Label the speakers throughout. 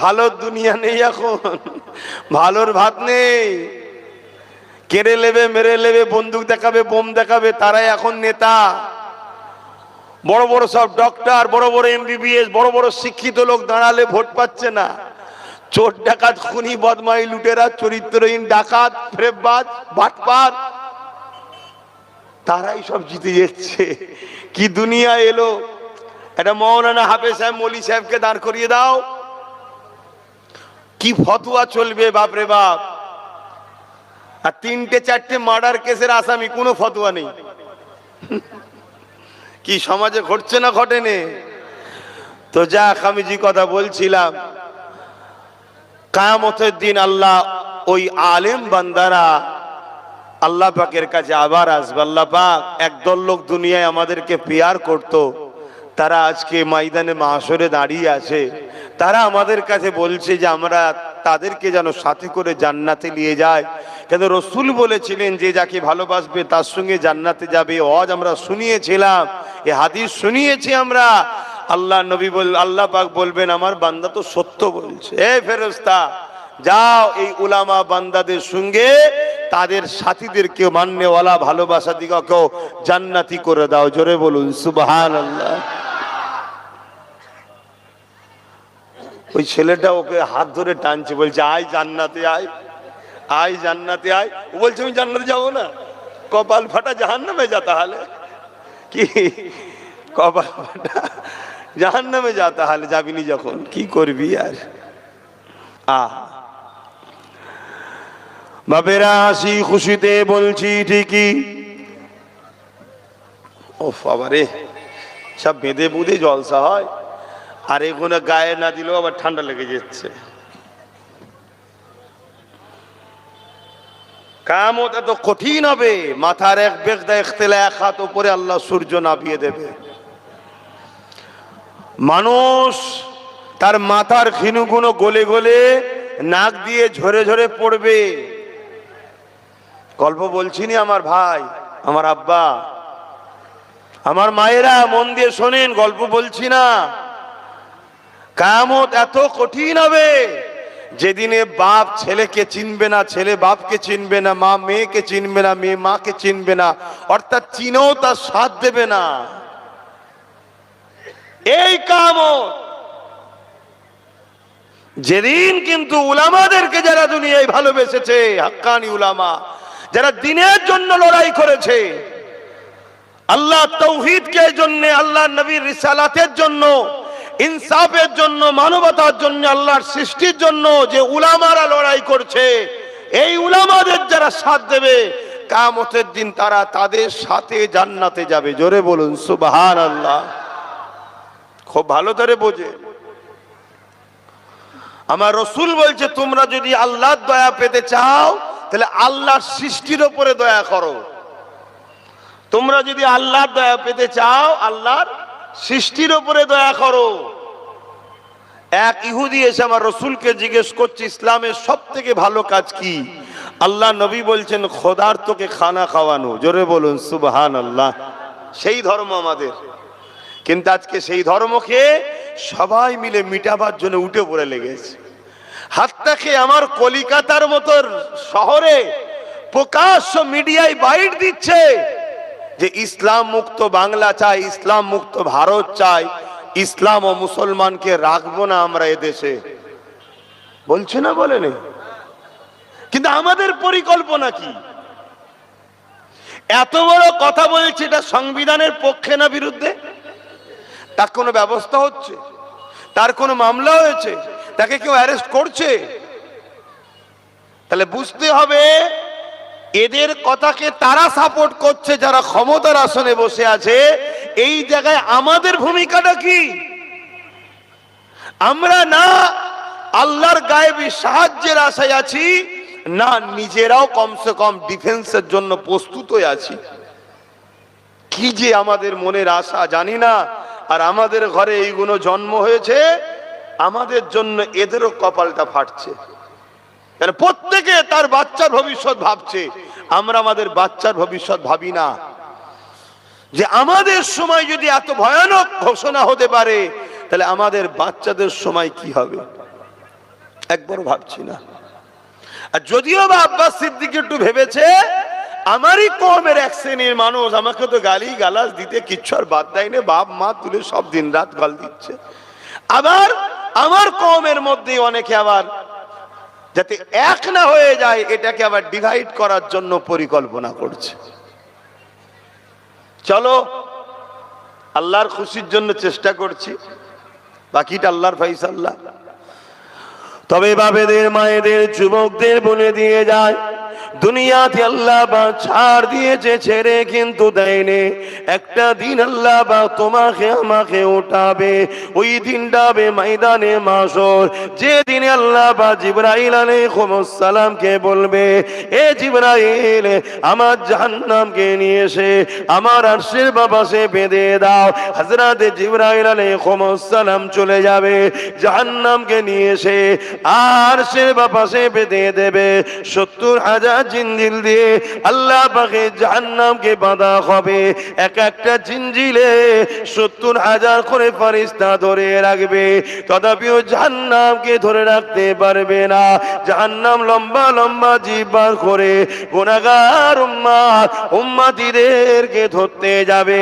Speaker 1: ভালোর দুনিয়া নেই এখন, ভালোর ভাত নেই। কেড়ে নেবে, মেরে নেবে, বন্দুক দেখাবে, বোম দেখাবে, তারাই এখন নেতা। বড় বড় সব ডক্টর, বড় বড় MBBS, বড় বড় শিক্ষিত লোক দাঁড়ালে ভোট পাচ্ছে না। চোর ডাকাত, খুনি, বদমাই, লুটেরা, চরিত্রহীন ডাকাত, ফ্রেববাজ, বাটপার, তারাই সব জিতে যাচ্ছে। কি দুনিয়া এলো! এটা মৌলানা হাফেজ সাহেব, মৌলী সাহেবকে দাঁড় করিয়ে দাও, কি ফতোয়া চলবে বাপরে বাপ। আর 3-4টে মার্ডার কেসের আসামি, কোনো ফতোয়া নেই। কি সমাজে ঘটছে না ঘটেনি? তো যাক, আমি যে কথা বলছিলাম, কিয়ামতের দিন আল্লাহ ওই আলেম বান্দারা আল্লাহ পাকের কাছে আবার আসবে। আল্লাহ পাক একদল লোক দুনিয়ায় আমাদেরকে পেয়ার করত, তারা আজকে ময়দানে মাহশরে দাঁড়িয়ে আছে। তারা আমাদের কাছে বলছে যে আমরা তাদেরকে যেন সাথে করে জান্নাতে নিয়ে যায়, কেন রসুল বলেছিলেন যে যাকে ভালোবাসবে তার সঙ্গে জান্নাতে যাবে। আজ আমরা শুনিয়েছিলাম, এ হাদিস শুনিয়েছি আমরা। আল্লাহ নবী আল্লাহ পাক বলবেন আমার বান্দা তো সত্য বলছে। এ ফেরেশতা, যাও এই উলামা বান্দাদের সঙ্গে তাদের সাথীদেরকে মান্যওয়ালা ভালোবাসা দিগকেও জান্নাতি করে দাও। জোরে বলুন সুবহানাল্লাহ। ওই ছেলেটা ওকে হাত ধরে টানছে, বলছে আয় জান্নাতে আয়, আয় জান্নাতে আয়। ও বলছে আমি জান্নাতে যাবো না, কপাল ফাটা জাহান্নামে যা। তাহলে কি কপাল ফাটা জাহান্নামে যা, তাহলে যাবিনি যখন কি করবি আর। বাবেরা হাসি খুশিতে বলছি ঠিকই। ও বাবারে, সব বেঁধে বুঁধে জলসা হয়, আর এগুলো গায়ে না দিলেও আবার ঠান্ডা লেগে যাচ্ছে। কিয়ামত এত কঠিন হবে, মাথার এক বেগদা ইখতিলা, এক হাত উপরে আল্লাহ সূর্য নামিয়ে দেবে। মানুষ তার মাথার খিনুগুনো গলে গলে নাক দিয়ে ঝরে ঝরে পড়বে। গল্প বলছিনি আমার ভাই, আমার আব্বা, আমার মায়েরা, মন দিয়ে শোনেন, গল্প বলছি না। কিয়ামত এত কঠিন হবে যেদিনে বাপ ছেলেকে চিনবে না, ছেলে বাপকে চিনবে না, মা মেয়েকে চিনবে না, মেয়ে মাকে চিনবে না, অর্থাৎ চিনেও তার সাথ দেবে না। এই কিয়ামত যেদিন কিন্তু উলামাদেরকে যারা দুনিয়ায় ভালোবেসেছে, হাক্কানি উলামা যারা দ্বীনের জন্য লড়াই করেছে, আল্লাহ তাওহীদকে জন্য, আল্লাহ নবীর রিসালাতের জন্য, ইনসাফের জন্য, মানবতার জন্য, আল্লাহর সৃষ্টির জন্য যে উলামারা লড়াই করছে, এই উলামাদের যারা সাথ দেবে, কিয়ামতের দিন তারা তাদের সাথে জান্নাতে যাবে। জোরে বলুন সুবহানাল্লাহ। খুব ভালো করে বোঝে। আমার রসুল বলছে তোমরা যদি আল্লাহর দয়া পেতে চাও তাহলে আল্লাহর সৃষ্টির উপরে দয়া করো। তোমরা যদি আল্লাহর দয়া পেতে চাও আল্লাহর সৃষ্টির উপরে দয়া করো। এক ইহুদি এসে আমার রসুলকে জিজ্ঞেস করছে ইসলামের সব থেকে ভালো কাজ কি? আল্লাহ নবী বলছেন খোদার তোকে খানা খাওয়ানো। জোরে বলুন সুবহানাল্লাহ। সেই ধর্ম আমাদের, কিন্তু আজকে সেই ধর্মকে সবাই মিলে মিটাবার জন্য উঠে পড়ে লেগেছে। হাত্তাকে আমার কলিকাতার মতো শহরে প্রকাশ্য মিডিয়ায় বাইট দিচ্ছে যে ইসলাম মুক্ত বাংলা চাই, ইসলাম মুক্ত ভারত চাই, ইসলাম ও মুসলমানকে রাখবো না আমরা এদেশে। বলছে না, বলেনি? কিন্তু আমাদের পরিকল্পনা কি? এত বড় কথা বলছে, এটা সংবিধানের পক্ষে না বিরুদ্ধে? তার কোনো ব্যবস্থা হচ্ছে? তার কোনো মামলা হয়েছে? তাকে কেউ অ্যারেস্ট করছে? তাহলে বুঝতে হবে এদের কথাকে তারা সাপোর্ট করছে যারা ক্ষমতার আসনে বসে আছে। এই জায়গায় আমাদের ভূমিকাটা কি? আমরা না আল্লাহর গায়েবী সাহায্যের আশায় আছি, না নিজেরাও কমসে কম ডিফেন্সের জন্য প্রস্তুত হয়ে আছি। কি যে আমাদের মনের আশা জানি না। আর আমাদের ঘরে এইগুলো জন্ম হয়েছে, আমাদের জন্য এদেরও কপালটা ফাটছে। প্রত্যেকে তার বাচ্চার ভবিষ্যৎ ভাবছে, আমরা আমাদের বাচ্চার ভবিষ্যৎ ভাবি না। যে আমাদের সময় যদি এত ভয়ানক ঘোষণা হতে পারে, তাহলে আমাদের বাচ্চাদের সময় কি হবে? একবারও ভাবছি না। আর যদিও বা আব্বাস সিদ্দিক একটু ভেবেছে, আমারই কওমের এক শ্রেণীর মানুষ আমাকে তো গালি গালাজ দিতে কিচ্ছু আর বাদ দেয়নি, বাপ মা তুলে সব দিন রাত গাল দিচ্ছে। আবার আমার কওমের মধ্যে অনেকে আবার যাতে এক না হয়ে যায় এটাকে আবার ডিভাইড করার জন্য পরিকল্পনা করছে। চলো আল্লাহর খুশির জন্য চেষ্টা করছি, বাকিটা আল্লাহর ফায়সালা। তবে বাবেদের, মায়েদের, যুবকদের বলে দিয়ে যায়, দুনিয়াতে আল্লাহ বা ছাড় দিয়েছে, ছেড়ে কিন্তু দেয়নি। একটা দিন আল্লাহ বা তোমাকে আমাকে উঠাবে, ওই দিনটা হবে ময়দানে মাশর। যে দিনে আল্লাহ বা জিবরাইল আলাইহিস সালামকে বলবে, এ জিবরাইল আমার জাহান্নামকে নিয়ে এসে আমার আরশের বাপাশে বেঁধে দাও। হযরত জিবরাইল আলাইহিস সালাম চলে যাবে, জাহান্নামকে নিয়ে এসে আরশের বাপাশে বেঁধে দেবে। 70,000 জিঞ্জিল দিয়ে আল্লাহ পাকে জাহান্নামকে বাঁধা হবে। এক একটা জিঞ্জিলে 70,000 করে ফেরেশতা ধরে রাখবে, তথাপিও জাহান্নামকে ধরে রাখতে পারবে না। জাহান্নাম লম্বা লম্বা জিভ বার করে গুনাহগার উম্মতিদেরকে ধরতে যাবে।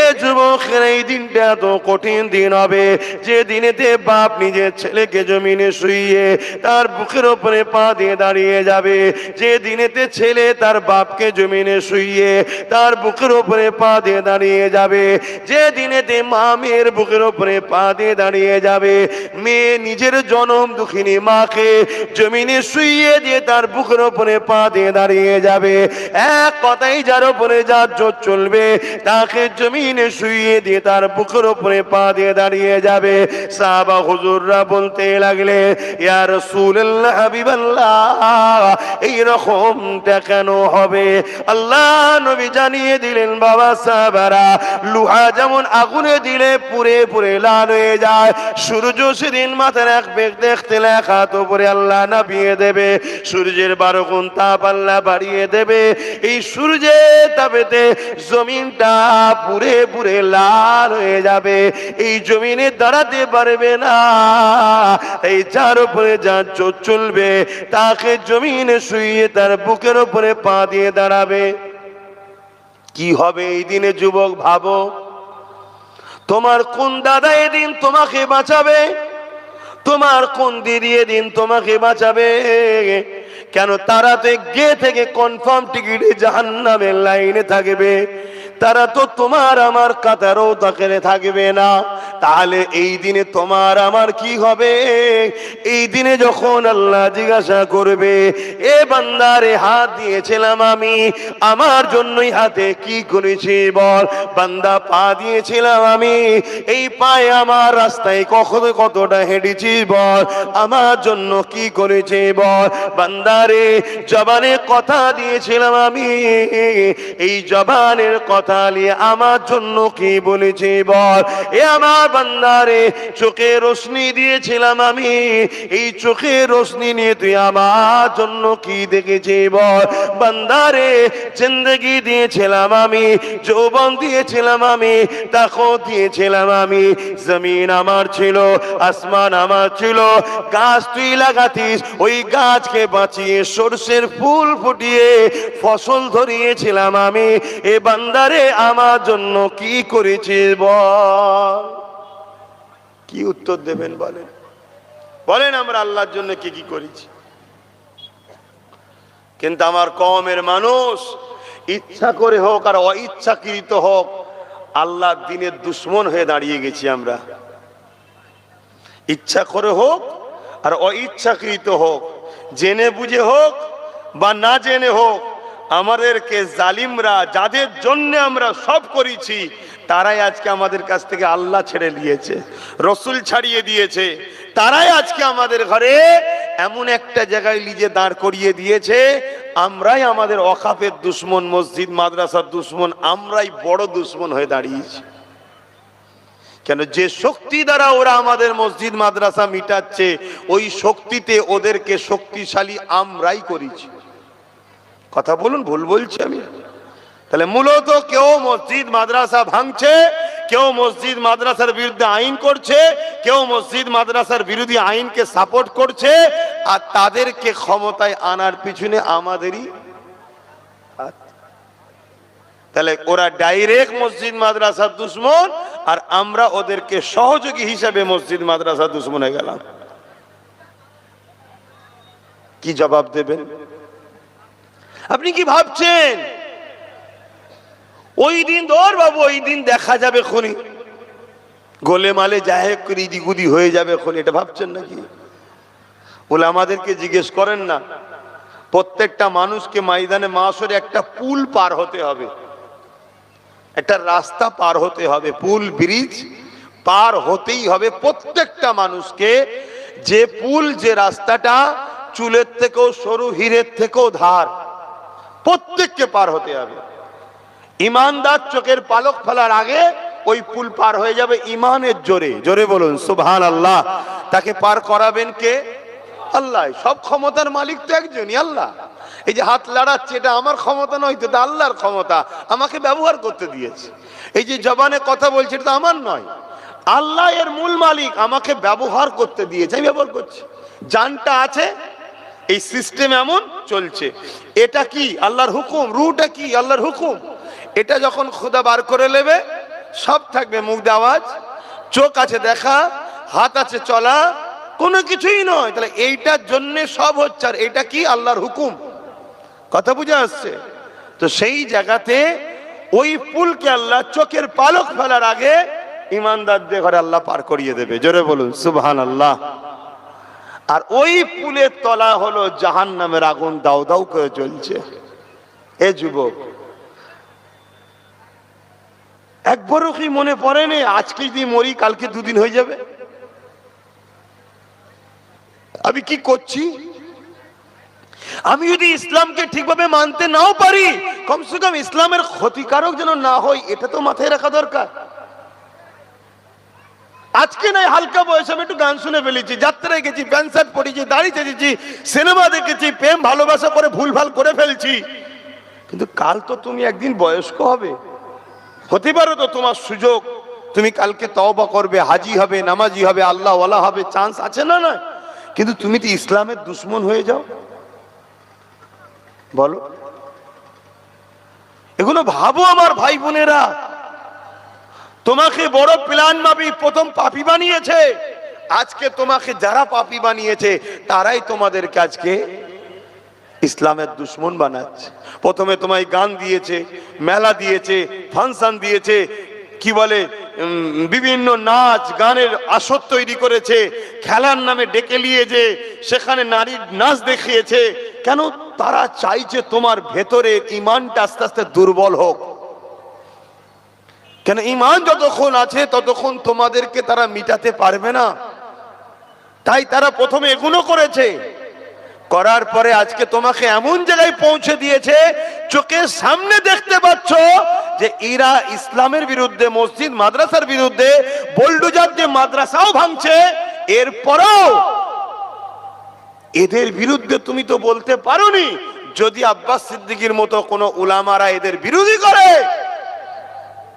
Speaker 1: এ যুবকের, এই দিনটা এত কঠিন দিন হবে যে দিনেতে বাপ নিজের ছেলেকে জমিনে শুইয়ে তার বুকের উপরে পা দিয়ে দাঁড়িয়ে যাবে, যে দিনেতে ছেলে তার বাপকে জমিনে শুইয়ে তার বুকের উপরে পা দিয়ে দাঁড়িয়ে যাবে, যে দিনেতে মা মেয়ের বুকের উপরে পা দিয়ে দাঁড়িয়ে যাবে, মেয়ে নিজের জনম দুঃখিনী মাকে জমিনে শুইয়ে দিয়ে তার বুকের উপরে পা দিয়ে দাঁড়িয়ে যাবে। এক কথাই যার উপরে যার জোর চলবে তাকে জমিনে শুইয়ে দিয়ে তার বুকের উপরে পা দিয়ে দাঁড়িয়ে যাবে। সাহাবা হুজুররা বলতে লাগলে, ইয়া রাসূলুল্লাহ, হাবিবাল্লাহ, এই রকমটা কেন হবে? আল্লাহ নবী জানিয়ে দিলেন, বাবা সাহাবারা, লোহা যেমন আগুনে দিলে পুড়ে পুড়ে লাল হয়ে যায়, সূর্য সেদিন মাথার এক বেগ দেখতে লেখা তো পরে আল্লাহ নামিয়ে দেবে, সূর্যের 12 গুণ তাপ আল্লাহ বাড়িয়ে দেবে। এই সূর্যের তাপেতে জমিনটা পুড়ে পুড়ে লাল হয়ে যাবে, এই জমিনে দাঁড়াতে পারবে না। এই যার উপরে যার জোর চলবে তাকে জমিনে শুইয়ে তার বুকের উপরে পা দিয়ে দাঁড়াবে। কি হবে এই দিনে যুবক? ভাবো, তোমার কোন দাদা এদিন তোমাকে বাঁচাবে? তোমার কোন দিদি এদিন তোমাকে বাঁচাবে? কেন? তারা তো গে থেকে কনফার্ম টিকিটে জাহান্নামের লাইনে থাকবে, তারা তো তোমার আমার কাতারও দখলে থাকবে না। তাহলে এই দিনে তোমার আমার কি হবে? এই দিনে যখন আল্লাহ জিজ্ঞাসা করবে, এ বান্দারে, হাত দিয়েছিলাম আমি, আমার জন্যই হাতে কি করেছি বল? বান্দা, পা দিয়েছিলাম আমি, এই পায়ে আমার রাস্তায় কতটা হেঁটেছি বল? আমার জন্য কি করেছি বল? বান্দারে, জবানে কথা দিয়েছিলাম আমি, এই জবানের কথা নিয়ে আমার জন্য কি বলেছি বল? এ আমার বান্দারে, চোখে রোশনি দিয়েছিলাম আমি, এই চোখে রোশনি নিয়ে তুই আমার জন্য কি দেখেছি বল? বান্দারে, জিন্দেগি দিয়েছিলাম আমি, যৌবন দিয়েছিলাম আমি, তাকত দিয়েছিলাম আমি, জমিন আমার ছিল, আসমান আমার ছিল, গাছ তুই লাগাতিস, ওই গাছকে বাঁচিয়ে সরষের ফুল ফুটিয়ে ফসল ধরিয়েছিলাম আমি। এ বান্দারে, আমার জন্য কি করেছিস বল? কি উত্তর দেবেন বলেন? বলেন আমরা আল্লাহর জন্য কি কি করেছি? কিন্তু আমার কওমের মানুষ ইচ্ছা করে হোক আর অইচ্ছাকৃত হোক আল্লাহর দ্বীনের দুশমন হয়ে দাঁড়িয়ে গেছি আমরা। ইচ্ছা করে হোক আর অইচ্ছাকৃত হোক, জেনে বুঝে হোক বা না জেনে হোক, আমাদেরকে জালিমরা, যাদের জন্য আমরা সব করেছি, তারাই আজকে আমাদের কাছ থেকে আল্লাহ ছেড়ে দিয়েছে, রসুল ছাড়িয়ে দিয়েছে। তারাই আজকে আমাদের ঘরে এমন একটা জায়গায় নিজে দাঁড় করিয়ে দিয়েছে, আমরাই আমাদের ওয়াকাফের দুশমন, মসজিদ মাদ্রাসার দুশমন, আমরাই বড় দুশমন হয়ে দাঁড়িয়েছি। কেন? যে শক্তি দ্বারা ওরা আমাদের মসজিদ মাদ্রাসা মিটাচ্ছে, ওই শক্তিতে ওদেরকে শক্তিশালী আমরাই করেছি। কথা বলুন, ভুল বলছি আমি? তাহলে মূলত কেউ মসজিদ মাদ্রাসা ভাঙছে, কেউ মসজিদ মাদ্রাসার বিরুদ্ধে আইন করছে, কেউ মসজিদ মাদ্রাসার বিরোধী আইনকে সাপোর্ট করছে, আর তাদেরকে ক্ষমতায় আনার পিছনে আমাদেরই। তাহলে ওরা ডাইরেক্ট মসজিদ মাদ্রাসার দুশ্মন, আর আমরা ওদেরকে সহযোগী হিসাবে মসজিদ মাদ্রাসার দুশ্মন হয়ে গেলাম। কি জবাব দেবেন? আপনি কি ভাবছেন ওই দিন ধর বাবু, ওই দিন দেখা যাবে খুনি গোলে মালে যায় করে ইদিগুদি হয়ে যাবে খুনি, এটা ভাবছেন নাকি? বলে আমাদেরকে জিজ্ঞেস করেন না, প্রত্যেকটা মানুষকে ময়দানে মাশরে একটা পুল পার হতে হবে, একটা রাস্তা পার হতে হবে, পুল ব্রিজ পার হতেই হবে প্রত্যেকটা মানুষকে। যে পুল, যে রাস্তাটা চুলের থেকেও সরু, হীরের থেকেও ধার, প্রত্যেককে পার হতে হবে। ইমানদার চোখের পালক ফেলার আগে ওই পুল পার হয়ে যাবে ইমানের জোরে। জোরে বলুন সুবহানাল্লাহ। তাকে পার করাবেন কে? আল্লাহ। সব ক্ষমতার মালিক তো একজনই, আল্লাহ। এই যে হাত লাড়াচ্ছে, এটা আমার ক্ষমতা নয়, তো আল্লাহর ক্ষমতা, আমাকে ব্যবহার করতে দিয়েছে। এই যে জবানে কথা বলছে, এটা তো আমার নয়, আল্লাহ এর মূল মালিক, আমাকে ব্যবহার করতে দিয়েছে, আমি ব্যবহার করছি। জানটা আছে, এই সিস্টেম এমন চলছে। এটা কি? আল্লাহর হুকুম। রুটা কি? আল্লাহর হুকুম। এটা যখন খোদা বার করে নেবে, সব থাকবে, মুখ দিয়ে আওয়াজ, চোখ আছে দেখা, হাত আছে চলা, কোনো কিছুই নয়। তাহলে এইটার জন্য সব হচ্ছে, আর এটা কি? আল্লাহর হুকুম। কথা বুঝে আসছে তো? সেই জায়গাতে ওই পুলকে আল্লাহ চোখের পালক ফেলার আগে ইমানদারদের ঘরে আল্লাহ পার করিয়ে দেবে। জোরে বলুন সুবহানাল্লাহ। আর ওই পুলের তলা হলো জাহান্নামের আগুন, দাউ দাউ করে জ্বলছে। এ যুবক, একবারও কি মনে পড়েনি আজকে যদি মরি কালকে দুদিন হয়ে যাবে? আমি কি করছি? আমি যদি ইসলামকে ঠিকভাবে মানতে নাও পারি, কমসে কম ইসলামের ক্ষতিকারক যেন না হয়, এটা তো মাথায় রাখা দরকার। আজকে নাই হালকা বয়সে আমি একটু গান শুনে ফেলেছি, যাত্রায় গেছি, প্যান্ট শার্ট পরেছি, দাড়ি চেঁচেছি, সিনেমা দেখেছি, প্রেম ভালোবাসা করে ভুলভাল করে ফেলছি, কিন্তু কাল তো তুমি একদিন বয়স্ক হবে, হতে পারো তো তোমার সুযোগ, তুমি কালকে তওবা করবে, হাজি হবে, নামাজি হবে, আল্লাহ ওয়ালা হবে, চান্স আছে না? না, কিন্তু তুমি তো ইসলামের দুশ্মন হয়ে যাও। বলো, এগুলো ভাবো আমার ভাই বোনেরা। তোমাকে বড় প্ল্যান মাফিক প্রথম পাপী বানিয়েছে, আজকে তোমাকে যারা পাপী বানিয়েছে তারাই তোমাদেরকে আজকে ইসলামের দুশ্মন বানাচ্ছে। প্রথমে তোমায় গান দিয়েছে, মেলা দিয়েছে, ফাংশন দিয়েছে, কি বলে বিভিন্ন নাচ গানের আসর তৈরি করেছে, খেলার নামে ডেকে নিয়েছে, সেখানে নারীর নাচ দেখিয়েছে। কেন? তারা চাইছে তোমার ভেতরে ইমানটা আস্তে আস্তে দুর্বল হোক। কেন? ইমান যতক্ষণ আছে ততক্ষণ তোমাদেরকে তারা মিটাতে পারবে না, তাই তারা প্রথমে এগুলো করেছে। করার পরে আজকে তোমাকে এমন জায়গায় পৌঁছে দিয়েছে, চোখের সামনে দেখতে পাচ্ছ যে এরা ইসলামের বিরুদ্ধে, মসজিদ মাদ্রাসার বিরুদ্ধে, বোল্ডুজার যে মাদ্রাসাও ভাঙছে, এরপরেও এদের বিরুদ্ধে তুমি তো বলতে পারোনি। যদি আব্বাস সিদ্দিকীর মতো কোনো উলামারা এদের বিরোধী করে,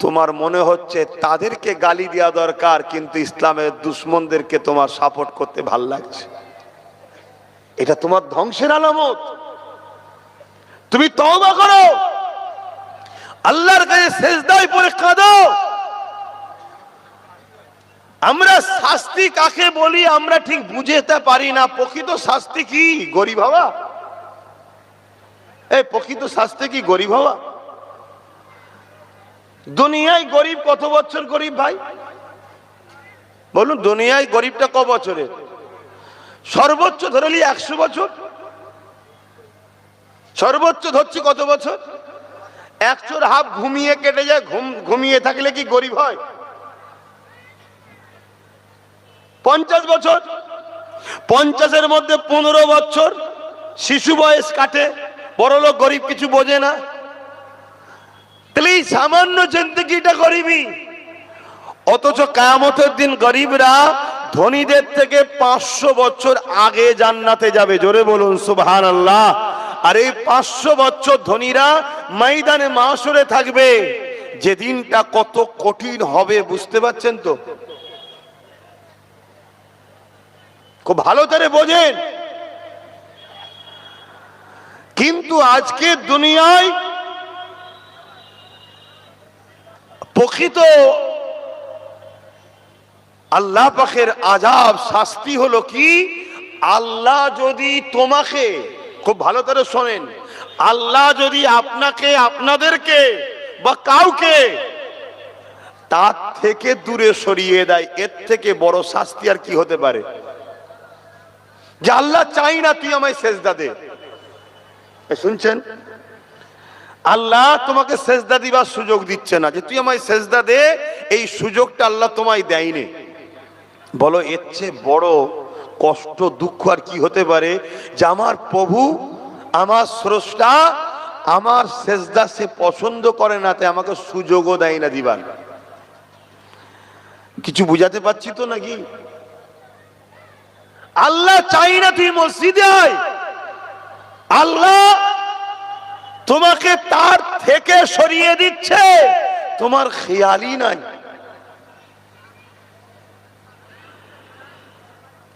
Speaker 1: তোমার মনে হচ্ছে তাদেরকে গালি দেওয়া দরকার, কিন্তু ইসলামের দুশ্মনদেরকে তোমার সাপোর্ট করতে ভাল লাগছে। এটা তোমার ধ্বংসের আলামত। তুমি তওবা করো, আল্লাহর কাছে সেজদায় পড়ে কাঁদো। আমরা শাস্তি কাকে বলি আমরা ঠিক বুঝতে পারি না। প্রকৃত শাস্তি কি? গরিব হওয়া? এই প্রকৃত শাস্তি কি গরিব হওয়া? দুনিয়ায় গরিব কত বছর গরিব ভাই বলুন? দুনিয়ায় গরিবটা ক বছরের? সর্বোচ্চ ধরলি 100 বছর, সর্বোচ্চ ধরছি কত বছর? 1.5 ঘুমিয়ে কেটে যায়। ঘুমিয়ে থাকলে কি গরিব হয়? 50 বছর, 50-এর মধ্যে 15 বছর শিশু বয়স কাটে। বড় লোক গরিব কিছু বোঝে না। তাহলে এই সামান্য জিন্দেগিটা গরিবই। অথচ কিয়ামতের দিন গরিবরা ধনীদের থেকে 500 বছর আগে জান্নাতে যাবে। জোরে বলুন সুবহানাল্লাহ। আর এই 500 বছর ধনীরা ময়দানে মাশরে থাকবে, যে দিনটা কত কঠিন হবে বুঝতে পারছেন তো? খুব ভালো করে বোঝেন। কিন্তু আজকে দুনিয়ায় প্রকৃত আল্লাহ পাকের আযাব শাস্তি হলো কি, আল্লাহ যদি তোমাকে, খুব ভালো করে শোনেন, আল্লাহ যদি আপনাকে, আপনাদেরকে বা কাউকে তার থেকে দূরে সরিয়ে দেয়, এর থেকে বড় শাস্তি আর কি হতে পারে? যে আল্লাহ চাই না তুই আমায় সেজদা দে, শুনছেন? আল্লাহ তোমাকে সেজদা দিবার সুযোগ দিচ্ছে না, যে তুই আমায় সেজদা দে, এই সুযোগটা আল্লাহ তোমায় দেয়নি। বলো এর চেয়ে বড় কষ্ট দুঃখ আর কি হতে পারে? যে আমার প্রভু, আমার স্রষ্টা আমার সেজদা সে পছন্দ করে না, তাই আমাকে সুযোগও দেয় না দিবার। কিছু বুঝাতে পারছি তো নাকি? আল্লাহ চাই না তুই মসজিদে আয়, আল্লাহ তোমাকে তার থেকে সরিয়ে দিচ্ছে, তোমার খেয়ালই নাই।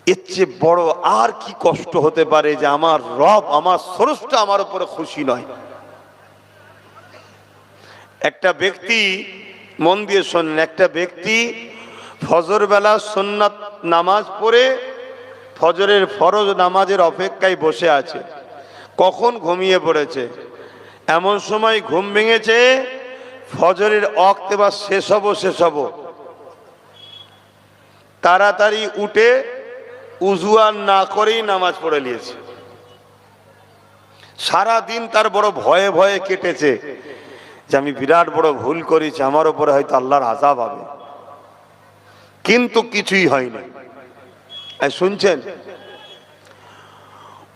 Speaker 1: এর চেয়ে বড় আর কি কষ্ট হতে পারে যে আমার রব, আমার স্রষ্টা আমার উপরে খুশি নয়। একটা ব্যক্তি, মন দিয়ে শোনেন, একটা ব্যক্তি ফজর বেলা সুন্নাত নামাজ পড়ে ফজরের ফরজ নামাজের অপেক্ষায় বসে আছে, কখন ঘুমিয়ে পড়েছে। এমন সময় ঘুম ভেঙেছে ফজরের ওয়াক্ত এবার শেষ হব, তাড়াতাড়ি উঠে উযু আর না করেই নামাজ পড়ে নিয়েছে। সারা দিন তার বড় ভয়ে ভয়ে কেটেছে যে আমি বিরাট বড় ভুল করেছি, আমার উপরে হয়তো আল্লাহর আযাব হবে, কিন্তু কিছুই হয়নি। শুনছেন?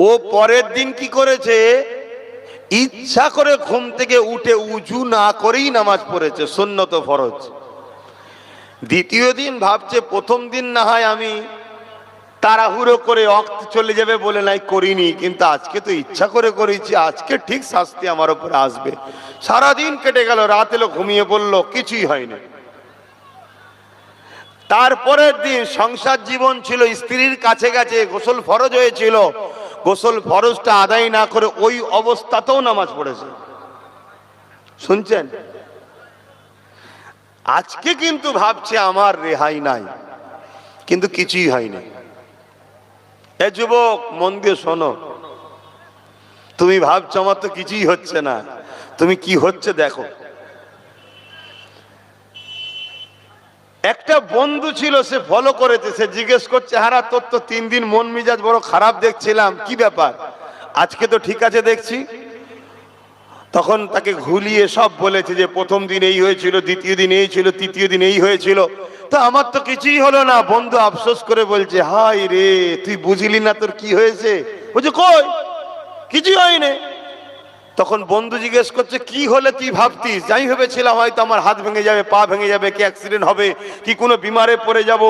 Speaker 1: ও পরের দিন কি করেছে, ইচ্ছা করে ঘুম থেকে উঠে উযু না করেই নামাজ পড়েছে, সুন্নত ফরজ। দ্বিতীয় দিন ভাবছে প্রথম দিন না হয় আমি তাড়াহুড়ো করে ওয়াক্ত চলে যাবে বলে নাই করিনি, কিন্তু আজকে তো ইচ্ছা করে করেছি, আজকে ঠিক শাস্তি আমার উপরে আসবে। সারাদিন কেটে গেল, রাত এলো, ঘুমিয়ে পড়লো, কিছুই হয়নি। তারপরের দিন সংসার জীবন ছিল, স্ত্রীর কাছে গেছে, গোসল ফরজ হয়েছিল, গোসল ফরজটা আদায় না করে ওই অবস্থাতেও নামাজ পড়েছে। শুনছেন? আজকে কিন্তু ভাবছে আমার রেহাই নাই, কিন্তু কিছুই হয়নি। এ যুবক মন দিয়ে শোনো, তুমি ভাবছো আমার তো কিছুই হচ্ছে না, তুমি কি হচ্ছে দেখো। একটা বন্ধু ছিল, সে ফলো করেছে, সে জিজ্ঞেস করছে, হারা তোর তো 3 দিন মন মেজাজ বড় খারাপ দেখছিলাম, কি ব্যাপার? আজকে তো ঠিক আছে দেখছি। তখন তাকে ঘুলিয়ে সব বলেছে যে প্রথম দিন এই হয়েছিল, দ্বিতীয় দিন এই ছিল, তৃতীয় দিন এই হয়েছিল, তো আমার তো কিছুই হলো না। বন্ধু আফসোস করে বলছে, হাই রে, তুই বুঝলি না তোর কি হয়েছে? বলছে কই, কিছুই হয়নি। তখন বন্ধু জিজ্ঞেস করছে, কি হলে তুই ভাবতিস? আমি ভেবেছিলাম হয়তো আমার হাত ভেঙে যাবে, পা ভেঙে যাবে, কি অ্যাক্সিডেন্ট হবে, কি কোনো বিমারে পড়ে যাব,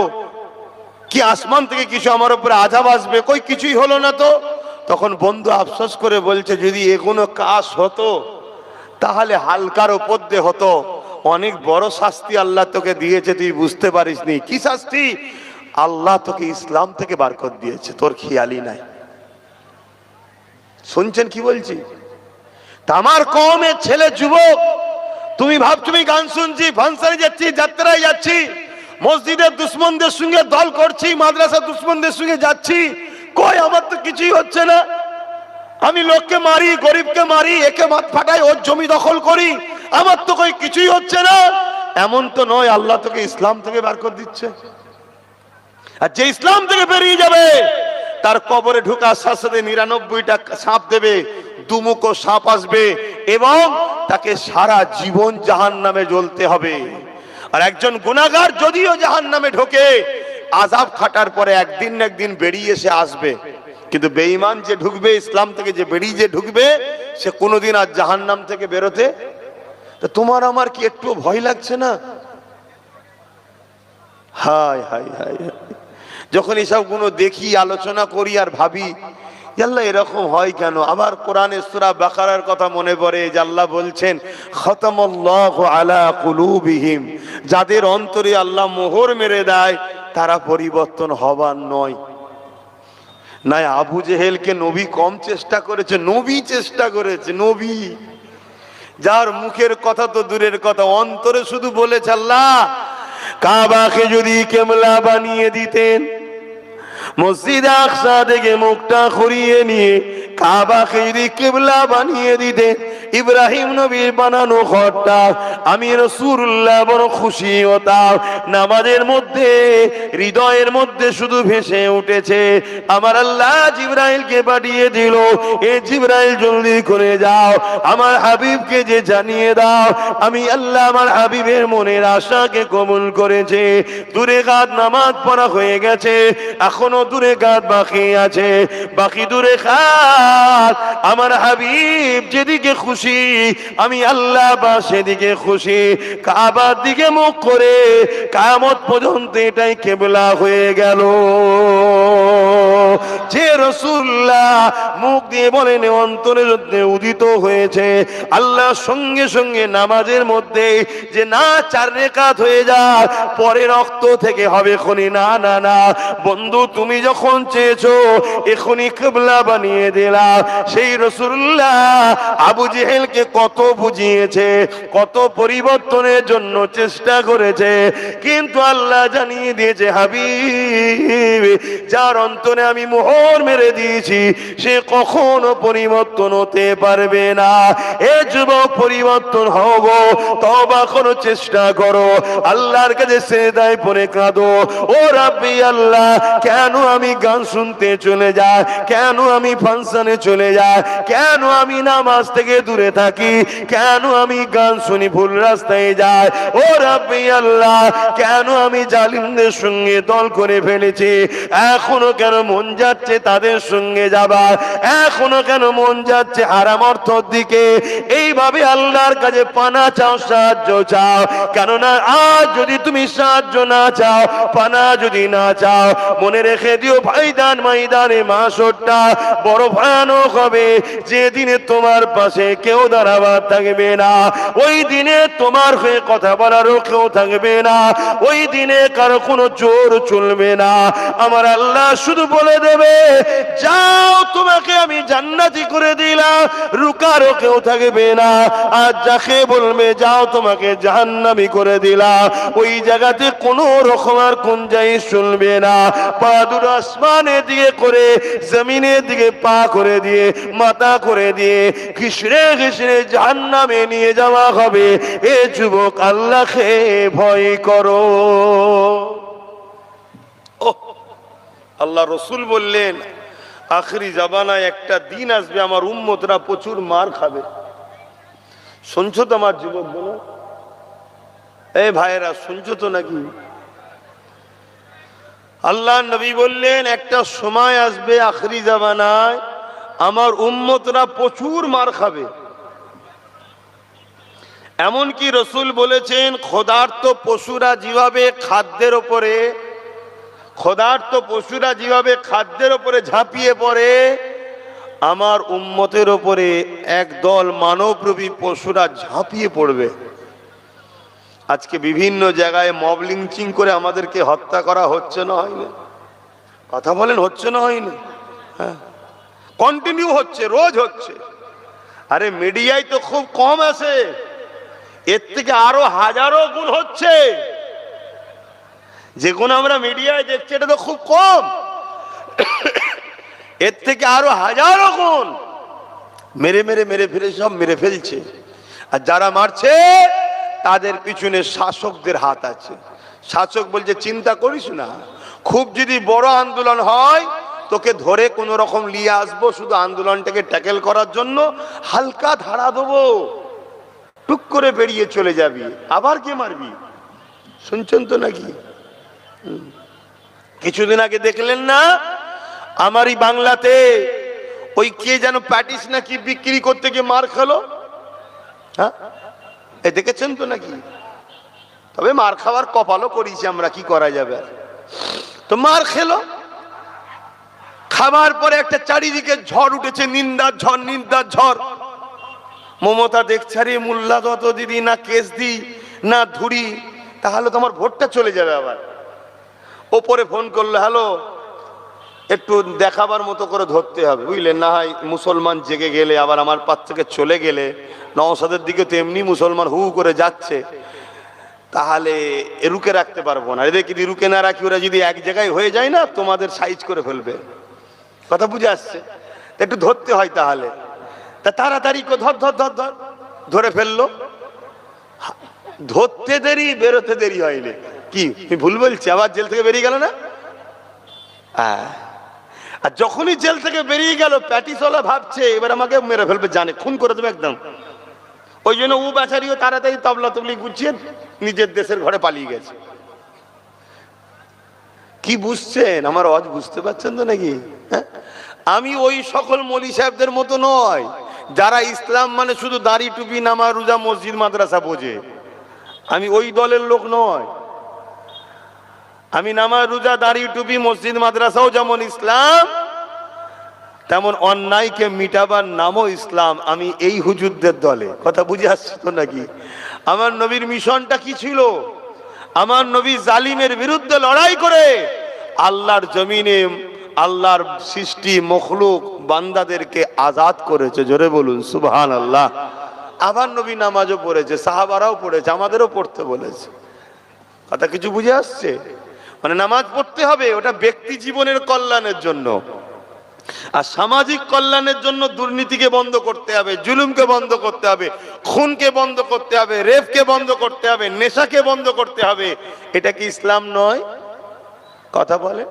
Speaker 1: কি আসমান থেকে কিছু আমার উপরে আযাব আসবে, কই কিছুই হলো না তো। তখন বন্ধু আফসোস করে বলছে, যদি এগুলো কাজ হতো তাহলে হালকার উপর দিয়ে হতো, অনেক বড় শাস্তি আল্লাহ তোকে দিয়েছে, তুই বুঝতে পারিসনি। কি শাস্তি? আল্লাহ তোকে ইসলাম থেকে বার করে দিয়েছে, তোর খেয়ালই নাই। শুনছেন কি বলছি? আমার কওমের ছেলে, যুবক, তুমি ভাবছো আমি গান শুনছি, ফাংশনে যাচ্ছি, যাত্রায় যাচ্ছি, মসজিদের দুশ্মনদের সঙ্গে দল করছি, মাদ্রাসা দুশ্মনদের সঙ্গে যাচ্ছি, কই আমার তো কিছুই হচ্ছে না। আমি লোককে মারি, গরিবকে মারি, একে মাথ ফাটাই, ওর জমি দখল করি, আমার তো কই কিছুই হচ্ছে না। এমন তো নয়, আল্লাহ তোকে ইসলাম থেকে বার করে দিচ্ছে। আর যে ইসলাম থেকে বেরিয়ে যাবে তার কবরে ঢোকার সাথে সাথে 99টা সাপ দেবে, দুমুখো সাপ আসবে, এবং তাকে সারা জীবন জাহান্নামে জ্বলতে হবে। আর একজন গুনাহগার যদিও জাহান্নামে ঢোকে, আযাব খাটার পরে একদিন না একদিন বেরিয়ে এসে আসবে, কিন্তু বেঈমান যে ঢুকবে, ইসলাম থেকে যে বেরিয়ে যে ঢুকবে, সে কোনোদিন আর জাহান্নাম থেকে বেরোতে। তো তোমার আমার কি একটু ভয় লাগছে না? হায় হায় হায়, যখন এসব গুলো দেখি, আলোচনা করি আর ভাবি আল্লাহ এরকম হয় কেন? আবার কোরআনে সূরা বাকারার কথা মনে পড়ে যে আল্লাহ বলছেন খতামাল্লাহু আলা কুলুবিহিম, যাদের অন্তরে আল্লাহ মোহর মেরে দেয় তারা পরিবর্তন হবার নয়। না আবু জেহেলকে নবী কম চেষ্টা করেছে? নবী চেষ্টা করেছে, নবী, যার মুখের কথা তো দূরের কথা, অন্তরে শুধু বলেছে আল্লাহ কাবাকে যদি কিবলা বানিয়ে দিতেন, মসজিদ আকসা থেকে মুখটা ঘুরিয়ে নিয়ে কাবাকে যদি কিবলা বানিয়ে দিতেন, ইব্রাহিম নবীর বানানো ঘরটা, আমি রাসূলুল্লাহ বড় খুশি হতাম। নামাজের মধ্যে হৃদয়ের মধ্যে শুধু ভেসে উঠেছে, আমার আল্লাহ জিবরাইলকে পাঠিয়ে দিল, এ জিবরাইল জলদি করে যাও, আমার হাবিবকে যে জানিয়ে দাও আমি আল্লাহ আমার হাবিবের মনের আশাকে কবুল করেছে। দূরে কাত নামাজ পড়া হয়ে গেছে, এখনো দূরে কাত বাকি আছে, বাকি দূরে কাত আমার হাবিব যেদিকে খুশি আমি আল্লাহ বা সেদিকে খুশি। কাবার দিকে মুখ করে কিয়ামত পর্যন্ত এটাই কিবলা হয়ে গেল। যে রাসূলুল্লাহ মুখ দিয়ে বলেন অন্তরের মধ্যে উদিত হয়েছে, আল্লাহ সঙ্গে সঙ্গে নামাজের মধ্যে যে না 4 রাকাত হয়ে যায় পরে রক্ত থেকে হবে খনি, না না না বন্ধু, তুমি যখন চেয়েছো এখনই কিবলা বানিয়ে দিলাম। সেই রাসূলুল্লাহ আবু জেহেলকে কত বুঝিয়েছে, কত পরিবর্তনের জন্য চেষ্টা করেছে, কিন্তু আল্লাহ জানিয়ে দিয়েছে হাবিব যার অন্তরে আমি মোহর মেরে দিয়েছি সে কখনো পরিবর্তন হতে পারবে না। এ যুবক পরিবর্তন হও গো, তওবা করো, চেষ্টা করো, আল্লাহর কাছে সিজদায় পড়ে কাঁদো, ও রাব্বি আল্লাহ কেন আমি গান শুনতে চলে যাই, কেন আমি ফাংশনে চলে যাই, কেন আমি নামাজ থেকে দূরে থাকি, কেন আমি গান শুনি ভুল রাস্তায় যাই, ও রাব্বি আল্লাহ কেন আমি জালিমদের সঙ্গে দল করে ফেলেছি, এখনো কেন মন যাচ্ছে তাদের সঙ্গে যাবার, এখনো কেন মন যাচ্ছে হারাম অর্থের দিকে। এইভাবে আল্লাহর কাছে পানা চাও, সাহায্য চাও, কেননা আজ যদি তুমি সাহায্য না চাও, পানা যদি না চাও, মনে রেখে দিও ভাইদান ময়দানে মাশরটা বড় ভয়ানক হবে, যেদিনে তোমার পাশে কেউ দাঁড়াবার থাকবে না, ওই দিনে তোমার হয়ে কথা বলারও কেউ থাকবে না, ওই দিনে কারো কোনো জোর চলবে না। আমার আল্লাহ শুধু বলে দেবে যাও তোমাকে আমি জান্নাতি করে দিলাম, রুকারও কেউ থাকবে না। আর যাকে বলবে যাও তোমাকে জাহান্নামী করে দিলাম, ওই জায়গাতে কোনো রকম আর গুঞ্জাইশ চলবে না। পা দুটো আসমানের দিকে করে জমিনের দিকে পা করে দিয়ে মাথা করে দিয়ে ঘিসড়ে ঘিসড়ে জাহান্নামে নিয়ে যাওয়া হবে। এ যুবক আল্লাহকে ভয় করো। আল্লাহ রসুল বললেন আখরি জামানায় একটা দিন আসবে আমার উম্মতরা প্রচুর মার খাবে। শুনছো তো আমার যুবক বলো, এই ভাইয়েরা শুনছো তো নাকি? আল্লাহ নবী বললেন একটা সময় আসবে আখরি জামানায় আমার উম্মতরা প্রচুর মার খাবে। এমনকি রসুল বলেছেন ক্ষুধার্ত পশুরা যেভাবে খাদ্যের ওপরে ঝাঁপিয়ে পড়ে, আমার উম্মতের ওপরে একদল মানবরূপী পশুরা ঝাঁপিয়ে পড়বে। আজকে বিভিন্ন জায়গায় মব লিঞ্চিং করে আমাদেরকে হত্যা করা হচ্ছে না, হয়নি? কথা বলেন হচ্ছে না, হয়নি? হ্যাঁ, কন্টিনিউ হচ্ছে, রোজ হচ্ছে। আরে মিডিয়ায় তো খুব কম আছে, এর থেকে আরো হাজারো গুণ হচ্ছে। যে গুণ আমরা মিডিয়ায় দেখছি এটা তো খুব কম, এর থেকে আরো হাজারো গুণ মেরে ফিরে সব মেরে ফেলছে। আর যারা মারছে তাদের পিছনে শাসকদের হাত আছে। শাসক বলছে চিন্তা করিস না, খুব যদি বড় আন্দোলন হয় তোকে ধরে কোন রকম নিয়ে আসবো, শুধু আন্দোলনটাকে ট্যাকেল করার জন্য হালকা ধারা দেবো, টুক করে বেরিয়ে চলে যাবি, আবার কে মারবি? শুনছেন তো নাকি? কিছুদিন আগে দেখলেন না আমারই বাংলাতে ওই কে যেন প্যাটিস নাকি বিক্রি করতে গিয়ে মার খেলো? হ্যাঁ, দেখেছেন তো নাকি? তবে মার খাওয়ার কপালও করেছি আমরা, কি করা যাবে। তো মার খেলো, খাবার পরে একটা চারিদিকে ঝড় উঠেছে, নিন্দার ঝড়, নিন্দার ঝড়। মমতা দেখছে রে মোল্লা যত দিদি না কেস দি না ধুরি, তাহলে তোমার ভোটটা চলে যাবে। আবার ওপরে ফোন করলো, হ্যালো, একটু দেখাবার মতো করে ধরতে হবে, বুঝলেন, না হয় মুসলমান জেগে গেলে আবার আমার পাশ থেকে চলে গেলে, নওশাদের দিকে তো এমনি মুসলমান হু করে যাচ্ছে, তাহলে রুকে রাখতে পারবো না। এদের যদি রুকে না রাখি, ওরা যদি এক জায়গায় হয়ে যায় না, তোমাদের সাইজ করে ফেলবে। কথা বুঝে আসছে? একটু ধরতে হয়, তাহলে তা তাড়াতাড়ি ধর ধর ধর ধর ধরে ফেললো। ধরতে দেরি, বেরোতে দেরি হয়নি। কি ভুল বলছি? আবার জেল থেকে বেরিয়ে গেল না? হ্যাঁ। আর যখনই জেল থেকে বেরিয়ে গেল, প্যাটিসওয়ালা ভাবছে এবার আমাকে মেরে ফেলবে, জানে খুন করে দেবে একদম। ওই জন্য ও বেচারিও তাড়াতাড়ি তবলা তবলি গুছিয়ে নিজের দেশের ঘরে পালিয়ে গেছে। কি বুঝছেন? আমার আওয়াজ বুঝতে পারছেন তো নাকি? হ্যাঁ, আমি ওই সকল মৌলী সাহেবদের মতো নয় যারা ইসলাম মানে শুধু দাড়ি টুপি নামাজ রোজা মসজিদ মাদ্রাসা বোঝে। আমি ওই দলের লোক নয়। আমি নামাজ রোজা দাড়ি টুপি মসজিদ মাদ্রাসাও যেমন ইসলাম, তেমন অন্যায়কে মিটাবার নামও ইসলাম। আমি এই হুজুরদের দলে। কথা বুঝে আসছে তো নাকি? আমার নবীর মিশনটা কি ছিল? আমার নবী জালিমের বিরুদ্ধে লড়াই করে আল্লাহর জমিনে আল্লাহর সৃষ্টি মখলুক বান্দাদেরকে আজাদ করেছে। জোরে বলুন সুবহানাল্লাহ। আবার নবী নামাজও পড়েছে, সাহাবারাও পড়েছে, আমাদেরও পড়তে বলেছে। কথা কিছু বুঝে আসছে? মানে নামাজ পড়তে হবে, ওটা ব্যক্তি জীবনের কল্যাণের জন্য। আর সামাজিক কল্যাণের জন্য দুর্নীতিকে বন্ধ করতে হবে, জুলুমকে বন্ধ করতে হবে, খুনকে বন্ধ করতে হবে, রেপকে বন্ধ করতে হবে, নেশাকে বন্ধ করতে হবে। এটা কি ইসলাম নয়? কথা বলে।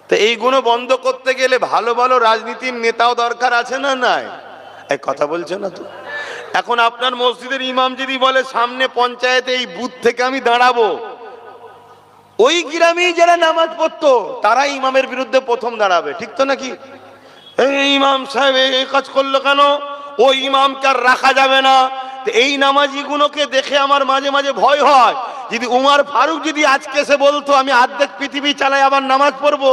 Speaker 1: তো এইগুলো বন্ধ করতে গেলে ভালো ভালো রাজনীতির নেতাও দরকার আছে না নাই? এই কথা বলছে না তো। এখন আপনার মসজিদের ইমাম যদি বলে সামনে পঞ্চায়েতে এই বুথ থেকে আমি দাঁড়াবো, ওই গ্রামেই যারা নামাজ পড়তো তারাই ইমামের বিরুদ্ধে প্রথম দাঁড়াবে। ঠিক তো নাকি? এই ইমাম সাহেব এই কাজ করলো কেন? ওই ইমামকে আর রাখা যাবে না। এই নামাজি গুলোকে দেখে আমার মাঝে মাঝে ভয় হয়, যদি উমার ফারুক যদি আজকে এসে বলতো আমি অর্ধেক পৃথিবী চালাই আবার নামাজ পড়বো,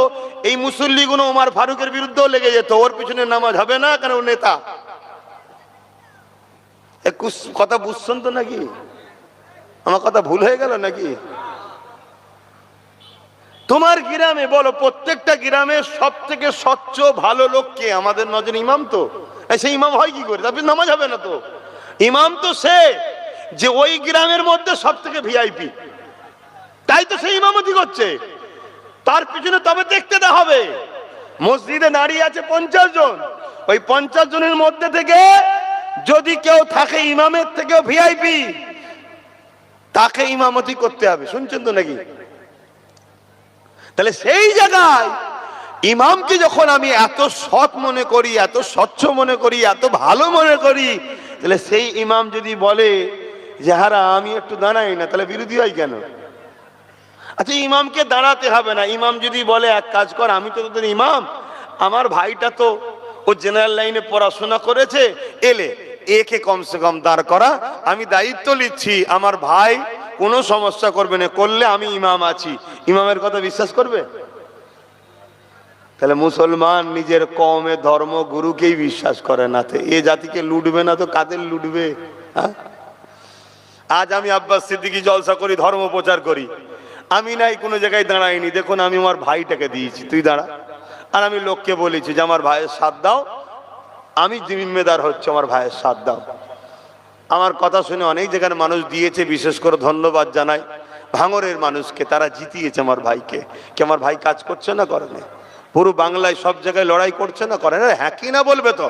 Speaker 1: এই মুসল্লি গুলো উমার ফারুকের বিরুদ্ধেও লেগে যেত, ওর পিছনে নামাজ হবে না কেন, ও নেতা। কথা বুঝছেন তো নাকি? আমার কথা ভুল হয়ে গেল নাকি? তোমার গ্রামে বলো, প্রত্যেকটা গ্রামে সব থেকে স্বচ্ছ ভালো লোক কে? আমাদের নজরে ইমাম তো। সেই ইমাম হয় কি করে? তারপরে নামাজ হবে না তো। ইমাম তো সে যে ওই গ্রামের মধ্যে সব থেকে ভিআইপি, তাই তো সেই ইমামতি করছে। তার পিছনে তবে দেখতে দেওয়া হবে। মসজিদে দাঁড়িয়ে আছে 50 জন, ওই 50 জনের মধ্যে থেকে যদি কেউ থাকে ইমামের থেকেও ভিআইপি, তাকে ইমামতি করতে হবে। শুনছেন তো নাকি? তাহলে সেই জায়গায় ইমামকে যখন আমি এত সৎ মনে করি, এত স্বচ্ছ মনে করি, এত ভালো মনে করি, তাহলে সেই ইমাম যদি বলে যে হারা আমি একটু দাঁড়াই না, তাহলে বিরোধী হয় কেন? আচ্ছা, ইমামকে দাঁড়াতে হবে না। ইমাম যদি বলে এক কাজ কর, আমি তো তোদের ইমাম, আমার ভাইটা তো ও জেনারেল লাইনে পড়াশোনা করেছে, এলে একে কমসে কম দাঁড় করা, আমি দায়িত্ব নিচ্ছি, আমার ভাই কোনো সমস্যা করবে না, করলে আমি ইমাম আছি। ইমামের কথা বিশ্বাস করবে? তাহলে মুসলমান নিজের কওমে ধর্ম গুরুকেই বিশ্বাস করে না, তো এ জাতিকে লুটবে না তো কাদের লুটবে? হ্যাঁ, আজ আমি আব্বাস সিদ্দিকী জলসা করি, ধর্ম প্রচার করি, আমি নাই কোনো জায়গায় দাঁড়াইনি, দেখুন আমি আমার ভাইটাকে দিয়েছি, তুই দাঁড়া। আর আমি লোককে বলেছি যে আমার ভাইয়ের সাথ দাও, আমি জিম্মেদার হচ্ছে আমার ভাইয়ের সাথ দাও। আমার কথা শুনে অনেক জায়গার মানুষ দিয়েছে, বিশেষ করে ধন্যবাদ জানাই ভাঙরের মানুষকে, তারা জিতিয়েছে আমার ভাইকে। কি আমার ভাই কাজ করছে না করে না? পুরো বাংলায় সব জায়গায় লড়াই করছে না করে না? হ্যাঁ কি না বলবে তো?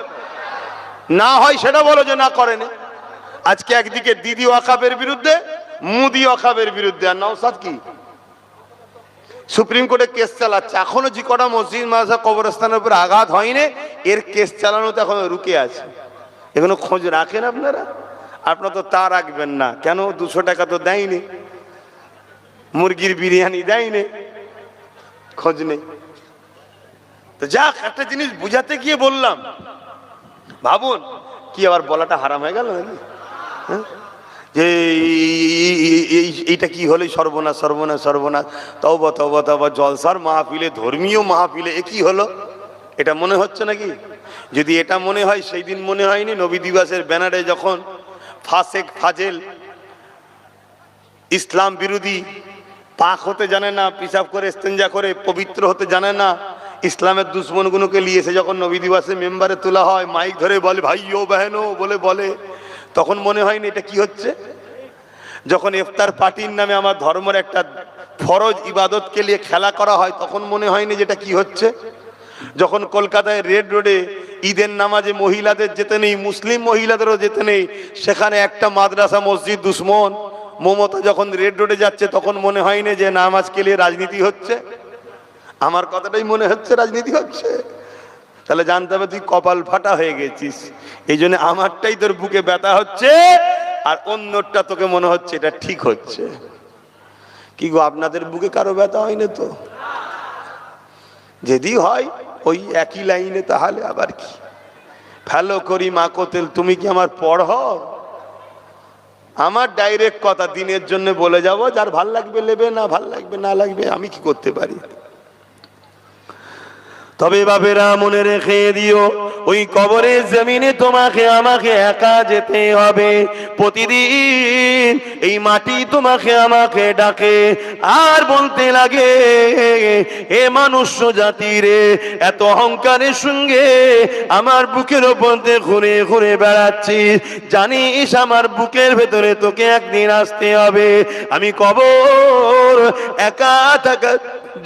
Speaker 1: না হয় সেটা বলো যে না করে না। আজকে একদিকে দিদি ওয়াকাবের বিরুদ্ধে, মুদি ওয়াকাবের বিরুদ্ধে, আর নওশাদ কি সুপ্রিম কোর্টে কেস চালাচ্ছে। এখনো যে কটা মসজিদ মাদ্রাসা কবরস্থানের উপর আঘাত হয়নি, এর কেস চালানোতে এখনো রুকে আছে। এখনো খোঁজ রাখেন আপনারা? আপনারা তো তা রাখবেন না কেন? 200 টাকা তো দেয়নি, মুরগির বিরিয়ানি দেয়নি, খোঁজ নেই। তো যাক, একটা জিনিস বুঝাতে গিয়ে বললাম, ভাবুন কি আবার বলাটা হারাম হয়ে গেল নাকি? যে এইটা কি হলো? সর্বনাশ সর্বনাশ সর্বনাশ। তওবা তওবা তওবা। জলসার মাহফিলে, ধর্মীয় মাহফিলে এ কি হলো? এটা মনে হচ্ছে নাকি? যদি এটা মনে হয়, সেই দিন মনে হয়নি নবী দিবসের ব্যানারে যখন ফাসেক ফাজেল ইসলাম বিরোধী, পাক হতে জানে না, পিশাব করে ইস্তেঞ্জা করে পবিত্র হতে জানে না, ইসলামের দুশ্মনগুলোকে নিয়ে এসে যখন নবী দিবসে মেম্বারে তোলা হয়, মাইক ধরে বলে ভাইও বেহেনো বলে, তখন মনে হয়নি এটা কি হচ্ছে? যখন ইফতার পার্টির নামে আমার ধর্মের একটা ফরজ ইবাদতকে নিয়ে খেলা করা হয়, তখন মনে হয়নি যেটা কি হচ্ছে? যখন কলকাতায় রেড রোডে ঈদের নামাজে মহিলাদের যেতে নেই, মুসলিম মহিলাদেরও যেতে নেই, সেখানে একটা মাদ্রাসা মসজিদ দুশ্মন মমতা যখন রেড রোডে যাচ্ছে, তখন মনে হয়নি যে নামাজকে নিয়ে রাজনীতি হচ্ছে? আমার কথাটাই মনে হচ্ছে রাজনীতি হচ্ছে। তাহলে জানতে হবে তুই কপাল ফাটা হয়ে গেছিস, এই জন্য আমারটাই তোর বুকে ব্যথা হচ্ছে আর অন্যটা তোকে মনে হচ্ছে এটা ঠিক হচ্ছে। কি গো, আপনাদের বুকে কারো ব্যথা হয়নি তো? যদি হয় ওই একই লাইনে, তাহলে আবার কি? ফেলো করি মা কোতেল, তুমি কি আমার পড়? আমার ডাইরেক্ট কথা দিনের জন্য বলে যাব, যার ভাল লাগবে নেবে, না ভাল লাগবে না লাগবে, আমি কি করতে পারি? তবে বাপেরা মনে রেখে দিও, ওই কবরের জমিনে তোমাকে আমাকে একা যেতে হবে। প্রতিদিন এই মাটি তোমাকে আমাকে ডাকে আর বলতে লাগে, এ মনুষ্য জাতি রে, এত অহংকারের সঙ্গে আমার বুকের ওপর দিয়ে ঘুরে ঘুরে বেড়াচ্ছিস, জানিস আমার বুকের ভেতরে তোকে একদিন আসতে হবে। আমি কবর একা থাকা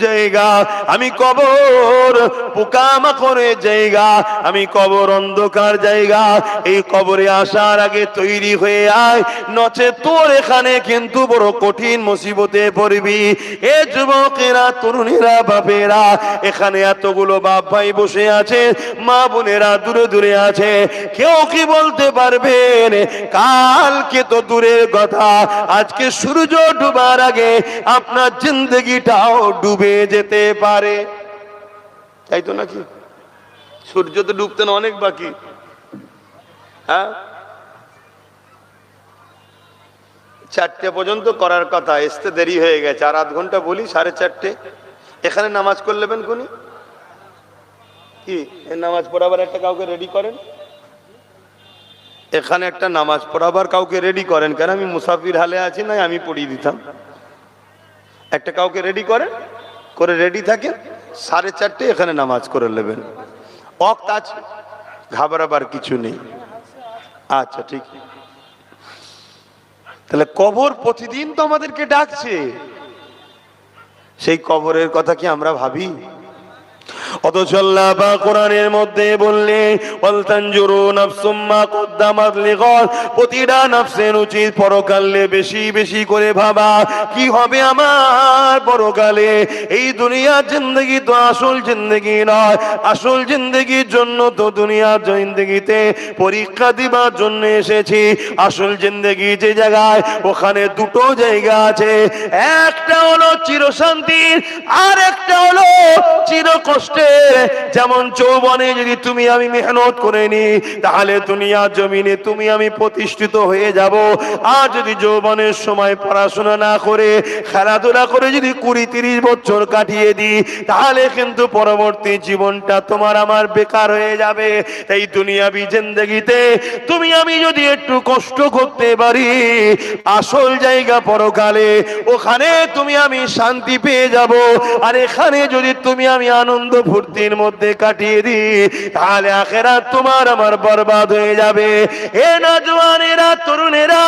Speaker 1: জায়গা, আমি কবর পোকামাকড়ের জায়গা, আমি কবর অন্ধকার জায়গা। এই কবরে আসার আগে তৈরি হয়ে আয়, নচে তোর এখানে কিন্তু বড় কঠিন মুসিবতে পড়বি। এ যুবকেরা, তরুণেরা, বাপেরা, এখানে এতগুলো বাপ ভাই বসে আছে, মা বোনেরা দূরে দূরে আছে, কেউ কি বলতে পারবেন কালকে তো দূরের কথা, আজকে সূর্য ডুবার আগে আপনার জিন্দগিটাও ডুবে যেতে পারে, তাই তো নাকি? সূর্য তো ডুবতে না অনেক বাকি। হ্যাঁ, 4টে পর্যন্ত করার কথা, আসতে দেরি হয়ে গেছে, আর আধ ঘন্টা বলি 4:30। এখানে নামাজ করে নেবেন কোনি কি? নামাজ পড়াবার একটা কাউকে রেডি করেন, এখানে একটা নামাজ পড়াবার কাউকে রেডি করেন। কেন, আমি মুসাফির হালে আছি, না আমি পড়িয়ে দিতাম। একটা কাউকে রেডি করেন, করে রেডি থাকেন, 4:30 এখানে নামাজ করে নেবেন। ওয়াক্ত আছে, ঘাবড়াবার কিছু নেই। আচ্ছা ঠিক। তাহলে কবর প্রতিদিন তো আমাদেরকে ডাকছে, সেই কবরের কথা কি আমরা ভাবি? অথচ আল্লাহ পাক কোরআনের মধ্যে বললে, ওয়াল তানজুরু নাফসুম মা কদ্দামাত লিগাদ, প্রতিটা নফসের উচিত পরকালে বেশি বেশি করে ভাবা কি হবে আমার পরকালে। এই দুনিয়ার জিন্দেগি তো আসল জিন্দেগি নয়, আসল জিন্দেগির জন্য তো দুনিয়ার জিন্দেগিতে পরীক্ষা দিবার জন্য এসেছি। আসল জিন্দেগি যে জায়গায়, ওখানে দুটো জায়গা আছে, একটা হলো চিরশান্তির, আর একটা হলো চির কষ্টে। যেমন যৌবনে যদি তুমি আমি মেহনত করে নি, তাহলে দুনিয়ার জমিনে তুমি আমি প্রতিষ্ঠিত হয়ে যাব। আর যদি যৌবনের সময় পড়াশোনা না করে খেলাধুলা করে যদি 20-30 বছর কাটিয়ে দিই, তাহলে কিন্তু পরবর্তী জীবনটা তোমার আমার বেকার হয়ে যাবে। তাই দুনিয়াবি জিন্দেগিতে তুমি আমি যদি একটু কষ্ট করতে পারি, আসল জায়গা পরকালে, ওখানে তুমি আমি শান্তি পেয়ে যাব। আর এখানে যদি তুমি আমি আনন্দ ফুর্তির মধ্যে কাটিয়ে দিই, তাহলে আখিরাত তোমার আমার বরবাদ হয়ে যাবে। এ নওজওয়ানেরা, তরুণেরা,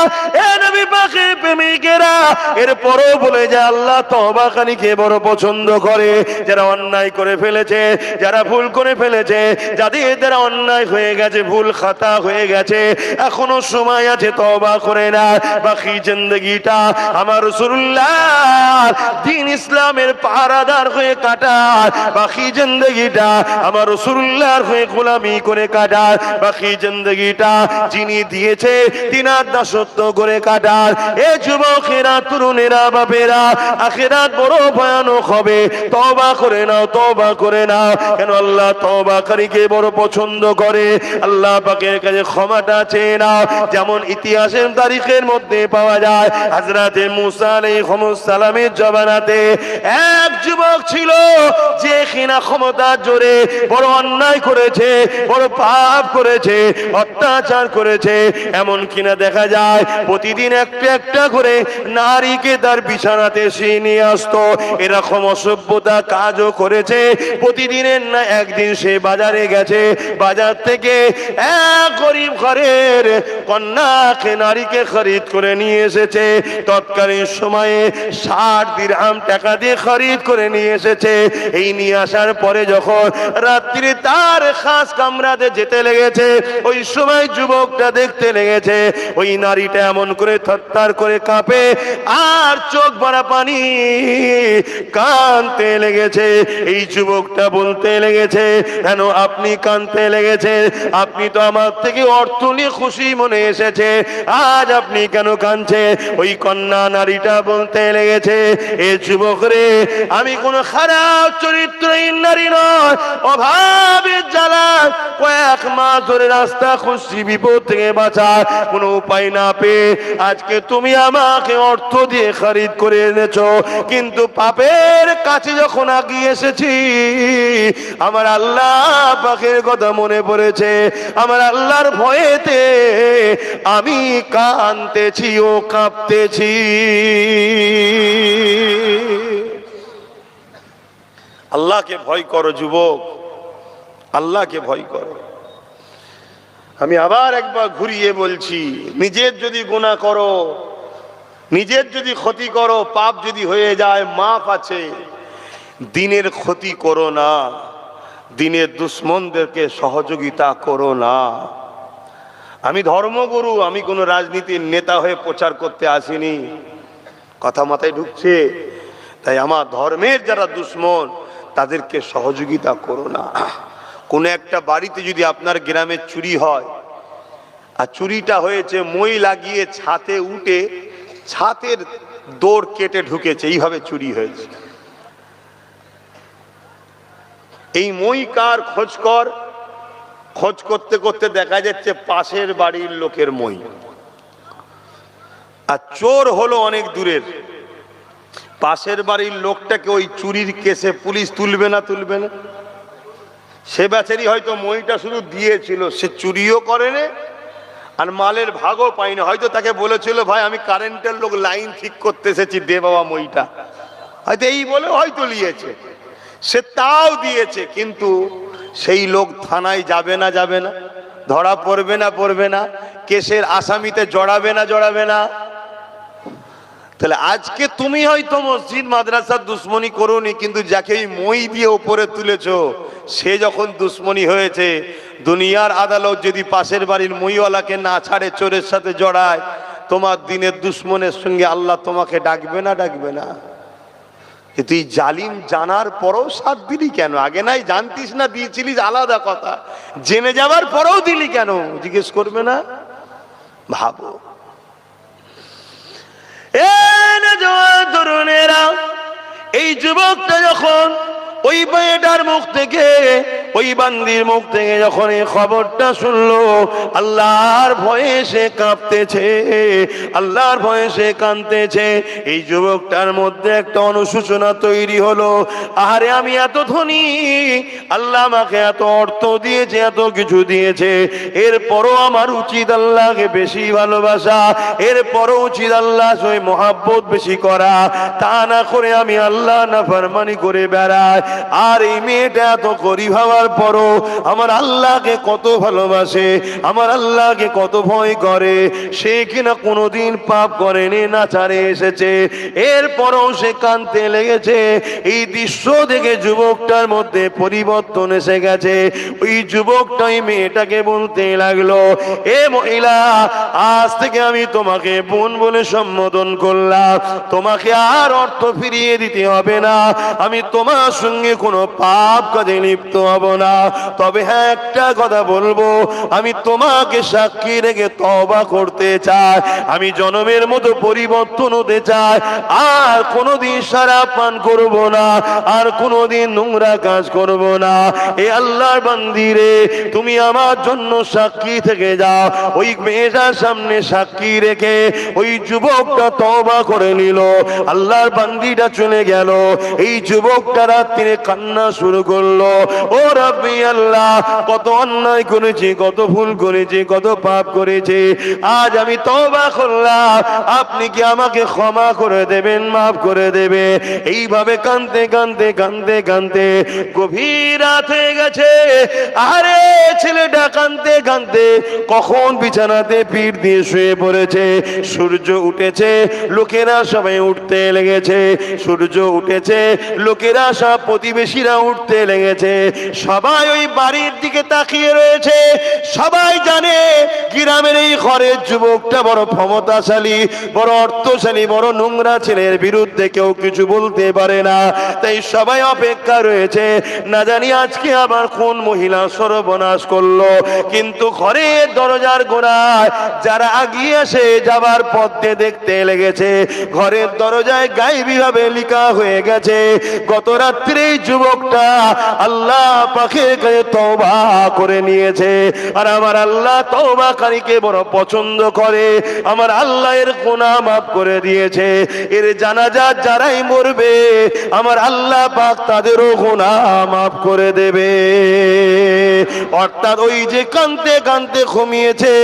Speaker 1: এ নবী পাকের প্রেমিকেরা, এরপরও বলে যে আল্লাহ তওবাকারীকে বড় পছন্দ করে। যারা অন্যায় করে ফেলেছে, যারা ভুল করে ফেলেছে, যাদের দ্বারা অন্যায় হয়ে গেছে, ভুল খাতা হয়ে গেছে, এখনো সময় আছে তওবা করে না। বাকি জিন্দেগিটা আমার রাসূলুল্লাহ দ্বীন ইসলামের পাহারাদার হয়ে কাটার, বাকি জিন্দেগিটা আমার রাসূলুল্লাহর হয়ে গোলামি করে কাটার, বাকি জিন্দেগিটা যিনি দিয়েছে তিনার দাসত্ব করে কাটার। এ যুবকেরা, তরুণেরা, বাপেরা, আখিরাত বড় ভয়ানক হবে। তওবা করে নাও, তওবা করে নাও। কেন আল্লাহ তওবাকারীকে বড় পছন্দ করে। আল্লাহ পাকের কাছে ক্ষমাটা চেয়ে নাও। যেমন ইতিহাসের তারিখের মধ্যে পাওয়া যায়, হযরতে মুসা আলাইহিস সালামের জমানাতে এক যুবক ছিল যে কিনা ক্ষমতা ক্ষমতার জোরে বড় অন্যায় করেছে, বড় পাপ করেছে, অত্যাচার করেছে। এমন কিনা দেখা যায় প্রতিদিন একটা একটা করে নারীকে তার বিছানাতে সে নিয়ে আসতো। এরকম অসভ্যতা কাজও করেছে। প্রতিদিনের না একদিন সে বাজারে গেছে, বাজার থেকে এক গরিব ঘরের কন্যাকে নারীকে খরিদ করে নিয়ে এসেছে। তৎকালীন সময়ে 60 দিরহাম টাকা দিয়ে খরিদ করে নিয়ে এসেছে। এই নিয়ে আসার পরে যখন রাত্রি তার খাস কামরাতে যেতে লেগেছে, ওই সময় যুবকটা দেখতে লেগেছে ওই নারীটা এমন করে থরথর করে কাঁপে আর চোখ ভরা পানি কাঁদতে লেগেছে। এই যুবকটা বলতে লেগেছে, কেন আপনি কাঁদতে লেগেছে? আপনি তো আমার থেকে অর্থ নিয়ে খুশি মনে এসেছে, আজ আপনি কেন কাঁদছে? ওই কন্যা নারীটা বলতে লেগেছে, এ যুবক রে, আমি কোনো খারাপ চরিত্রহীন নারী নয়, অভাবের জ্বালা কয়েক মাস ধরে রাস্তা খুঁজছি বিপদ থেকে বাঁচার কোনো উপায় না পেয়ে আজকে তুমি আমাকে অর্থ দিয়ে খরিদ করে এনেছো। কিন্তু পাপের কাছে যখন আগিয়ে এসেছি আমার আল্লাহ পাকের কথা মনে পড়েছে, আমার আল্লাহর ভয়েতে আমি কাঁদতেছি ও কাঁপতেছি। আল্লাহকে ভয় করো যুবক, আল্লাহকে ভয় করো। আমি আবার একবার ঘুরিয়ে বলছি, নিজের যদি গুনাহ করো, নিজের যদি ক্ষতি করো, পাপ যদি হয়ে যায় মাফ আছে। দিনের ক্ষতি করো না, দিনের দুশ্মনদেরকে সহযোগিতা করো না। আমি ধর্মগুরু, আমি কোনো রাজনীতির নেতা হয়ে প্রচার করতে আসিনি। কথা মাথায় ঢুকছে? তাই আমার ধর্মের যারা দুশ্মন তাদেরকে সহযোগিতা করো না। কোনো একটা বাড়িতে যদি আপনার গ্রামে চুরি হয়, আর চুরিটা হয়েছে মই লাগিয়ে ছাতে উঠে ছাতের দৌড় কেটে ঢুকেছে, এইভাবে চুরি হয়েছে। এই মই কার খোঁজ কর, খোঁজ করতে করতে দেখা যাচ্ছে পাশের বাড়ির লোকের মই, আর চোর হলো অনেক দূরের। পাশের বাড়ির লোকটাকে ওই চুরির কেসে পুলিশ তুলবে না? তুলবে না? সে বেচারি হয়তো মইটা শুধু দিয়েছিল, সে চুরিও করেনি আর মালের ভাগও পাইনি। হয়তো তাকে বলেছিল, ভাই আমি কারেন্টের লোক, লাইন ঠিক করতে এসেছি, দে বাবা মইটা, হয়তো এই বলে হয়তো নিয়েছে, সে তাও দিয়েছে। কিন্তু সেই লোক থানায় যাবে না? যাবে না? ধরা পড়বে না? পড়বে না? কেসের আসামিতে জড়াবে না? জড়াবে না? তাহলে আজকে তুমি হয়তো মসজিদ মাদ্রাসার দুশ্মনী করোনি, কিন্তু যাকে এই মই দিয়ে উপরে তুলেছো সে যখন দুশ্মনী হয়েছে, দুনিয়ার আদালত যদি পাশের বাড়ির মইওয়ালাকে না ছাড়ে, চোরের সাথে জড়ায়, তোমার দিনের দুশ্মনের সঙ্গে আল্লাহ তোমাকে ডাকবে না? ডাকবে না? তুই জালিম জানার পরও সাথ দিলি কেন? আগে নাই জানতিস না, দিয়েছিলিস আলাদা কথা, জেনে যাওয়ার পরেও দিলি কেন? জিজ্ঞেস করবে না? ভাবো। তরুণেরা, এই যুবকটা যখন ওই মেয়েটার মুখ থেকে, ওই বান্দির মুখ থেকে যখন এই খবরটা শুনলো, আল্লাহর ভয়ে সে কাঁপতেছে, আল্লাহর ভয়ে সে কাঁদতেছে। এই যুবকটার মধ্যে একটা অনুশোচনা তৈরি হলো, আরে আমি এত ধনী, আল্লাহ আমাকে এত অর্থ দিয়েছে, এত কিছু দিয়েছে, এরপরও আমার উচিত আল্লাহকে বেশি ভালোবাসা, এরপরও উচিত আল্লাহ সই মহাব্বত বেশি করা, তা না করে আমি আল্লাহ নাফরমানি করে বেড়াই। আর এই মেয়েটা এত গরিব হওয়ার পরও আমার আল্লাহকে কত ভালোবাসে, আমার আল্লাহকে কত ভয় করে, সে কিনা কোনোদিন পাপ করেনি, না ছাড়ে এসেছে, এরপরও সে কাঁদতে লেগেছে। এই দৃশ্য দেখে যুবকটার মধ্যে পরিবর্তন এসে গেছে। ওই যুবকটা ওই মেয়েটাকে বলতে লাগলো, এ মহিলা, আজ থেকে আমি তোমাকে বোন বলে সম্বোধন করলাম, তোমাকে আর অর্থ ফিরিয়ে দিতে হবে না, আমি তোমার সঙ্গে কোনো পাপ কাজে লিপ্ত হব না। তবে হ্যাঁ, একটা কথা বলবো, আমি তোমাকে সাক্ষী রেখে তওবা করতে চাই। আমি জনমের মতো পরিবর্তন হতে চাই। আর কোনোদিন শরাব পান করব না, আর কোনোদিন নোংরা কাজ করব না। এ আল্লাহর বান্দি রে, তুমি আমার জন্য সাক্ষী থেকে যাও। ওই মেয়েটার সামনে সাক্ষী রেখে ওই যুবকটা তওবা করে নিল। আল্লাহর বান্দিটা চলে গেল। এই যুবকটা রাত্রে কান্না শুরু করলো, ও রাব্বি আল্লাহ, কত অন্যায় করেছি, কত ভুল করেছি, কত পাপ করেছি, আজ আমি তওবা করলাম, আপনি কি আমাকে ক্ষমা করে দেবেন, মাফ করে দেবে? এইভাবে কাঁদতে কাঁদতে কাঁদতে কাঁদতে গভীর রাত হয়ে গেছে। আরে ছেলেটা কাঁদতে কাঁদতে কখন বিছানাতে পিঠ দিয়ে শুয়ে পড়েছে। সূর্য উঠেছে, লোকেরা সবাই উঠতে লেগেছে। সূর্য উঠেছে, লোকেরা সব প্রতিবেশীরা উঠতে লেগেছে। সবাই ওই বাড়ির দিকে তাকিয়ে রয়েছে। সবাই জানে গ্রামের এই ঘরের যুবকটা বড় ক্ষমতাশালী, বড় অর্থশালী, বড় নোংরা ছেলের বিরুদ্ধে কেউ কিছু বলতে পারে না। তাই সবাই অপেক্ষা রয়েছে, না জানি আজকে আবার কোন মহিলা সর্বনাশ করলো। কিন্তু ঘরের দরজার গোড়ায় যারা আগিয়ে আসে যাবার পথে দেখতে লেগেছে, ঘরের দরজায় গায়েবী ভাবে লেখা হয়ে গেছে, গত রাত্রে এই যুবকটা আল্লাহ পাকের কাছে তওবা করে নিয়েছে। আর আমার আল্লাহ তওবাকারীকে বড় পছন্দ করে। আমার আল্লাহ এর গুনাহ মাফ করে দিয়েছে। এর জানাজা যারাই মরবে, আমার আল্লাহ পাক তাদেরও গুনাহ মাফ করে দেবে। অর্থাৎ ওই যে কাঁদতে কাঁদতে ঘুমিয়েছে,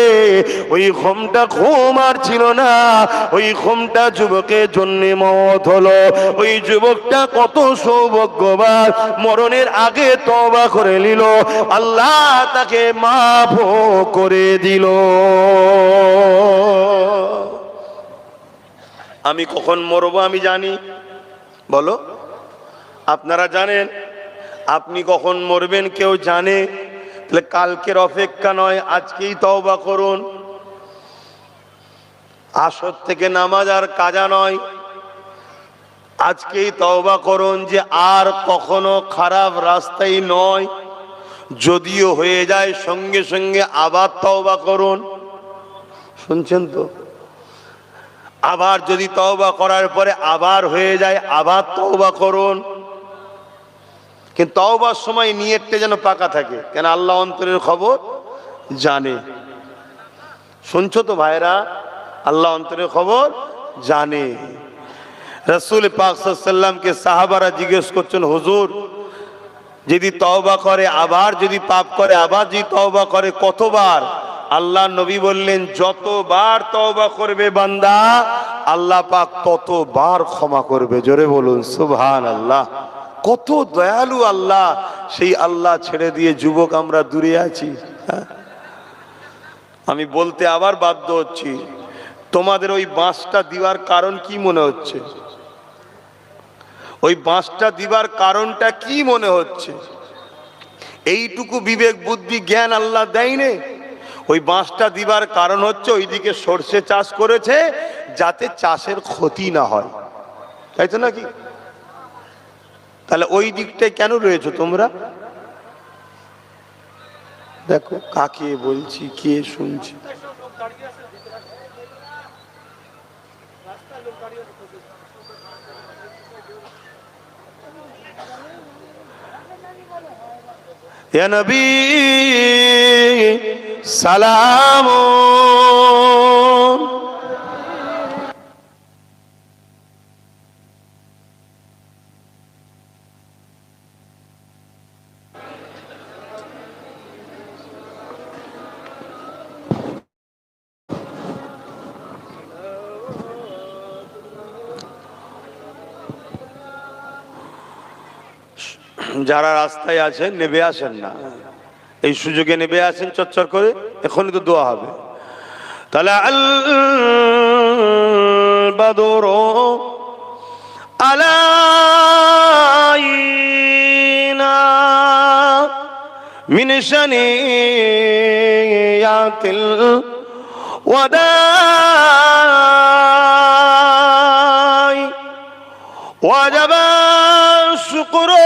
Speaker 1: ওই ঘুমটা ঘুম আর ছিল না, ওই ঘুমটা যুবকের জন্য মওত হলো। ওই যুবকটা কত সৌভাগ্যবান, মরণের আগে তওবা করে নিল, আল্লাহ তাকে মাফ করে দিল। আমি কখন মরবো আমি জানি, বলো? আপনারা জানেন? আপনি কখন মরবেন কেউ জানে? তাহলে কালকের অপেক্ষা নয়, আজকেই তওবা করুন। আসর থেকে নামাজ আর কাজা নয়, আজকেই তওবা করুন যে আর কখনো খারাপ রাস্তায় নয়। যদিও হয়ে যায় সঙ্গে সঙ্গে আবার তওবা করুন। শুনছেন তো? আবার যদি তওবা করার পরে আবার হয়ে যায়, আবার তওবা করুন। কিন্তু তওবার সময় নিয়তটা যেন পাকা থাকে, কেন আল্লাহ অন্তরের খবর জানে। শুনছো তো ভাইরা? আল্লাহ অন্তরের খবর জানে। রাসূল পাক সাল্লাল্লাহু আলাইহি ওয়াসাল্লামকে সাহাবারা জিজ্ঞেস করছেন, হুজুর যদি তওবা করে আবার যদি পাপ করে আবার যদি তওবা করে কতবার? আল্লাহ নবী বললেন, যতবার তওবা করবে বান্দা আল্লাহ পাক ততবার ক্ষমা করবে। জোরে বলুন সুবহানাল্লাহ। কত দয়ালু আল্লাহ! সেই আল্লাহ ছেড়ে দিয়ে যুবক আমরা দূরে আছি। আমি বলতে আবার বাধ্য হচ্ছি, তোমাদের ওই বাঁশটা দিবার কারণ কি মনে হচ্ছে? ওই বাঁশটা দিবার কারণটা কি মনে হচ্ছে? এইটুকু বিবেক বুদ্ধি জ্ঞান আল্লাহ দেয়নি? ওই বাঁশটা দিবার কারণ হচ্ছে ওইদিকে সরষে চাষ করেছে যাতে চাষের ক্ষতি না হয়, তাই তো নাকি? তাহলে ওই দিকটায় কেন রয়েছে তোমরা? দেখো কাকে বলছি, কে শুনছি। ইয়া নবী সালাম। যারা রাস্তায় আছেন নেমে আসেন না, এই সুযোগে নেমে আসেন চচ্চর করে, এখনই তো দোয়া হবে। তাহলে আল বাদরু আলাইনা মিন শানিয়াতিল ওয়াদাই ওয়াজাবা শুকরু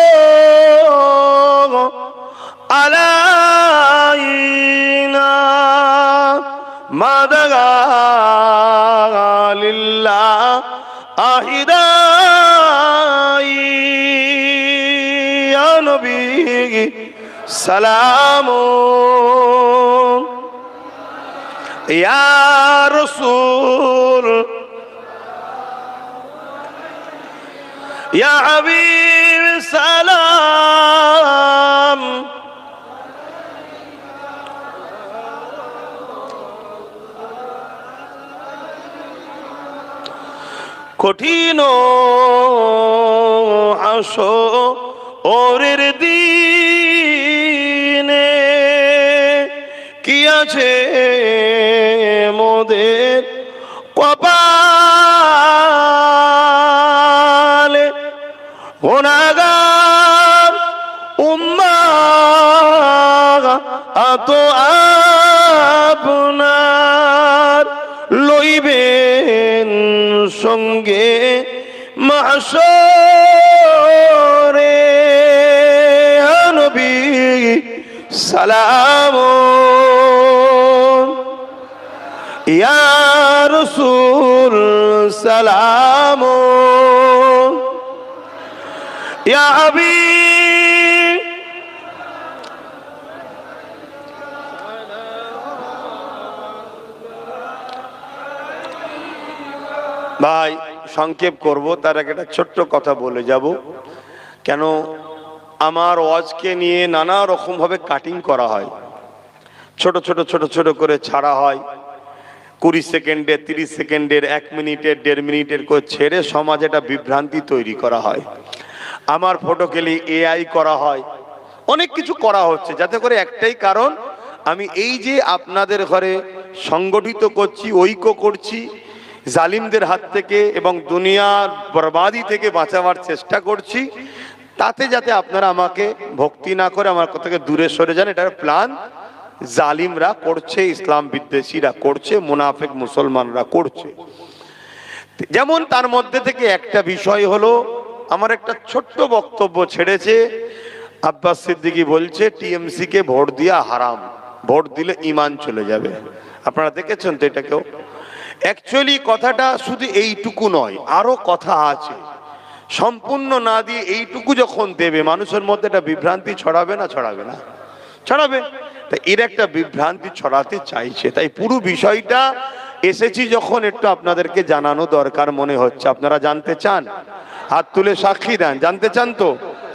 Speaker 1: সালামুন ইয়া রাসূল ইয়া হাবিব সালাম। কঠিন হাসরের দিনে কি আছে মোদের কপালে, গুনাহগার উম্মাহ আত আপনার লইবেন সঙ্গে মাহশরে। নবী সালামুন ইয়া রাসূল সালামুন ইয়া হাবিব। ভাই সংক্ষেপ করব, তার আগে একটা ছোট্ট কথা বলে যাব। কেন আমার ওয়াজকে নিয়ে নানা রকম ভাবে কাটিং করা হয়, ছোট ছোট ছোট ছোট করে ছাড়া হয়, 20 সেকেন্ডের, 30 সেকেন্ডের, 1 মিনিটের, 1.5 মিনিটের করে ছেড়ে সমাজে একটা বিভ্রান্তি তৈরি করা হয়। আমার ফটো খেলি এআই করা হয়, অনেক কিছু করা হচ্ছে, যাতে করে একটাই কারণ, আমি এই যে আপনাদের ঘরে সংগঠিত করছি, ঐক্য করছি, জালিমদের হাত থেকে এবং দুনিয়ার বরবাদি থেকে বাঁচাবার চেষ্টা করছি, তাতে যাতে আপনারা আমাকে ভক্তি না করে আমার কথা থেকে দূরে সরে যান, এটার প্ল্যান জালিমরা করছে, ইসলাম বিদ্বেষীরা করছে, মুনাফিক মুসলমানরা করছে। যেমন তার মধ্যে থেকে একটা বিষয় হলো, আমার একটা ছোট্ট বক্তব্য ছেড়েছে, আব্বাস সিদ্দিকী বলছে টিএমসি কে ভোট দেওয়া হারাম, ভোট দিলে ঈমান চলে যাবে। আপনারা দেখেছেন তো এটাকেও? অ্যাকচুয়ালি কথাটা শুধু এইটুকু নয়, আরো কথা আছে। সম্পূর্ণ না দিয়ে এইটুকু যখন দেবে, মানুষের মধ্যে একটা বিভ্রান্তি ছড়াবে না? ছড়াবে না? ছড়াবে। তাই এর একটা বিভ্রান্তি ছড়াতে চাইছে, তাই পুরো বিষয়টা এসেছি যখন একটু আপনাদেরকে জানানো দরকার মনে হচ্ছে। আপনারা জানতে চান? হাত তুলে সাক্ষী দেন। জানতে চান তো?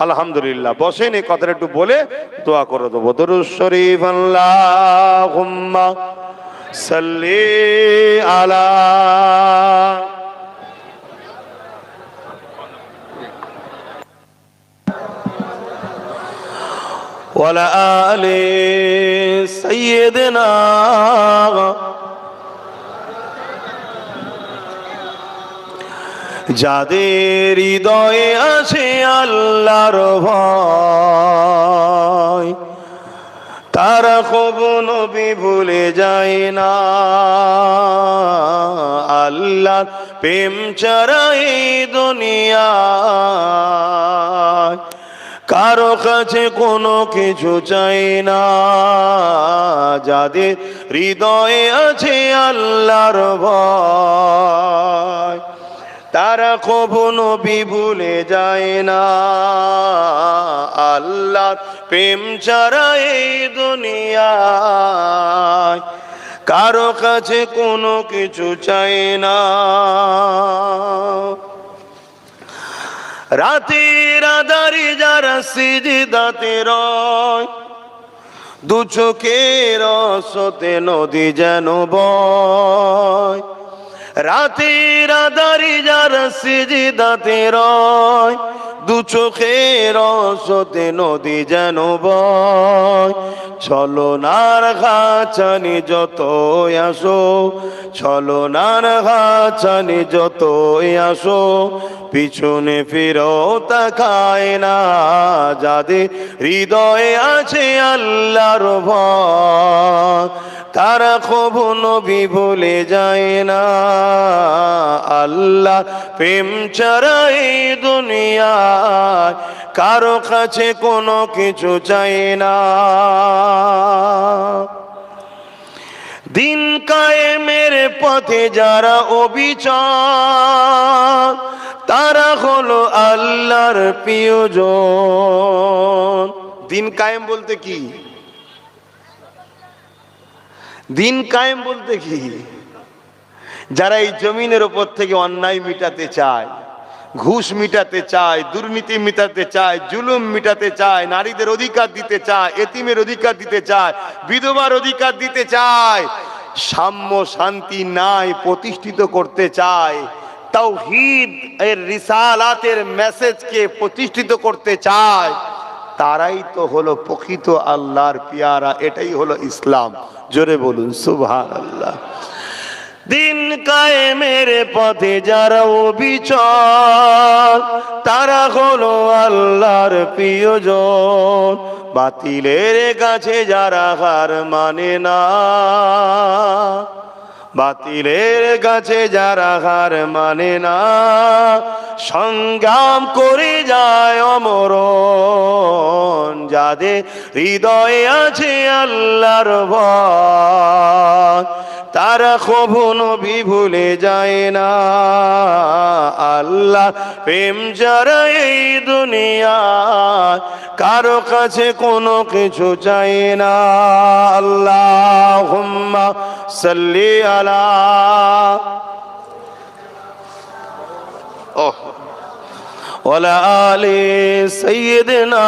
Speaker 1: আলহামদুলিল্লাহ। বসেন, এই কথাটা একটু বলে দোয়া করে দেবো। দরুদ শরীফ আল্লাহুম্মা সাল্লি আলা ওয়ালা আলি সাইয়্যিদিনা। যাদের হৃদয়ে আছে আল্লাহর ভয়, তারা কবু নবী ভুলে যায় না। আল্লাহর প্রেম ছাড়া এই দুনিয়ায় কারো কাছে কোনো কিছু চাই না। যাদের হৃদয়ে আছে আল্লাহর ভয়, তারা কবু নবী ভুলে যায় না। আল্লাহর প্রেম ছাড়া এই দুনিয়ায় কারো কাছে কোনো কিছু চাই না। রাতের আধারে যারা সিজদাতে রয়, দু চোখের রসতে নদী যেন বয়। রাতের আধারে যারা সিজদাতে রয়, দু চোখের রসতে নদী যেন বয়। ছলনার ঘাছানি যতই আসো, ছলনার ঘাছানি যতই আসো, পিছনে ফিরো তাকায় না। যাদের হৃদয়ে আছে আল্লাহর ভয়, তারা কবু নবী ভুলে যায় না। আল্লাহ প্রেম ছাড়া এই দুনিয়ায় কারো কাছে কোনো কিছু চাই না। দিন কায়েমের পথে যারা অবিচল, তারা হলো আল্লাহর প্রিয়জন। দিন কায়েম বলতে কি? দিন কায়েম বলতে কি? যারা এই জমিনের উপর থেকে অন্যায় মিটাতে চায়, ঘুষ মিটাতে চায়, দুর্নীতি মিটাতে চায়, জুলুম মিটাতে চায়, নারীদের অধিকার দিতে চায়, এতিমের অধিকার দিতে চায়, বিধবার অধিকার দিতে চায়, সাম্য শান্তি ন্যায় প্রতিষ্ঠিত করতে চায়, তাওহীদ এর রিসালাতের মেসেজকে প্রতিষ্ঠিত করতে চায়, তারাই তো হলো প্রকৃত আল্লাহর পেয়ারা। এটাই হলো ইসলাম। জোরে বলুন সুবহানাল্লাহ। দিন কায়েমের পথে যারা অবিচল, তারা হলো আল্লাহর প্রিয়জন। বাতিলের কাছে যারা হার মানে না, বাতিলের কাছে যারা হার মানে না, সংগ্রাম করে যায় অমরণ, যাদের হৃদয়ে আছে আল্লাহর ভয়, তারা কখনো ভুলে যায় না। আল্লাহ প্রেম যারা এই দুনিয়ায় কারো কাছে কোনো কিছু চায় না। আল্লাহুম্মা সাল্লি আলা ওয়া আলি সাইয়্যিদিনা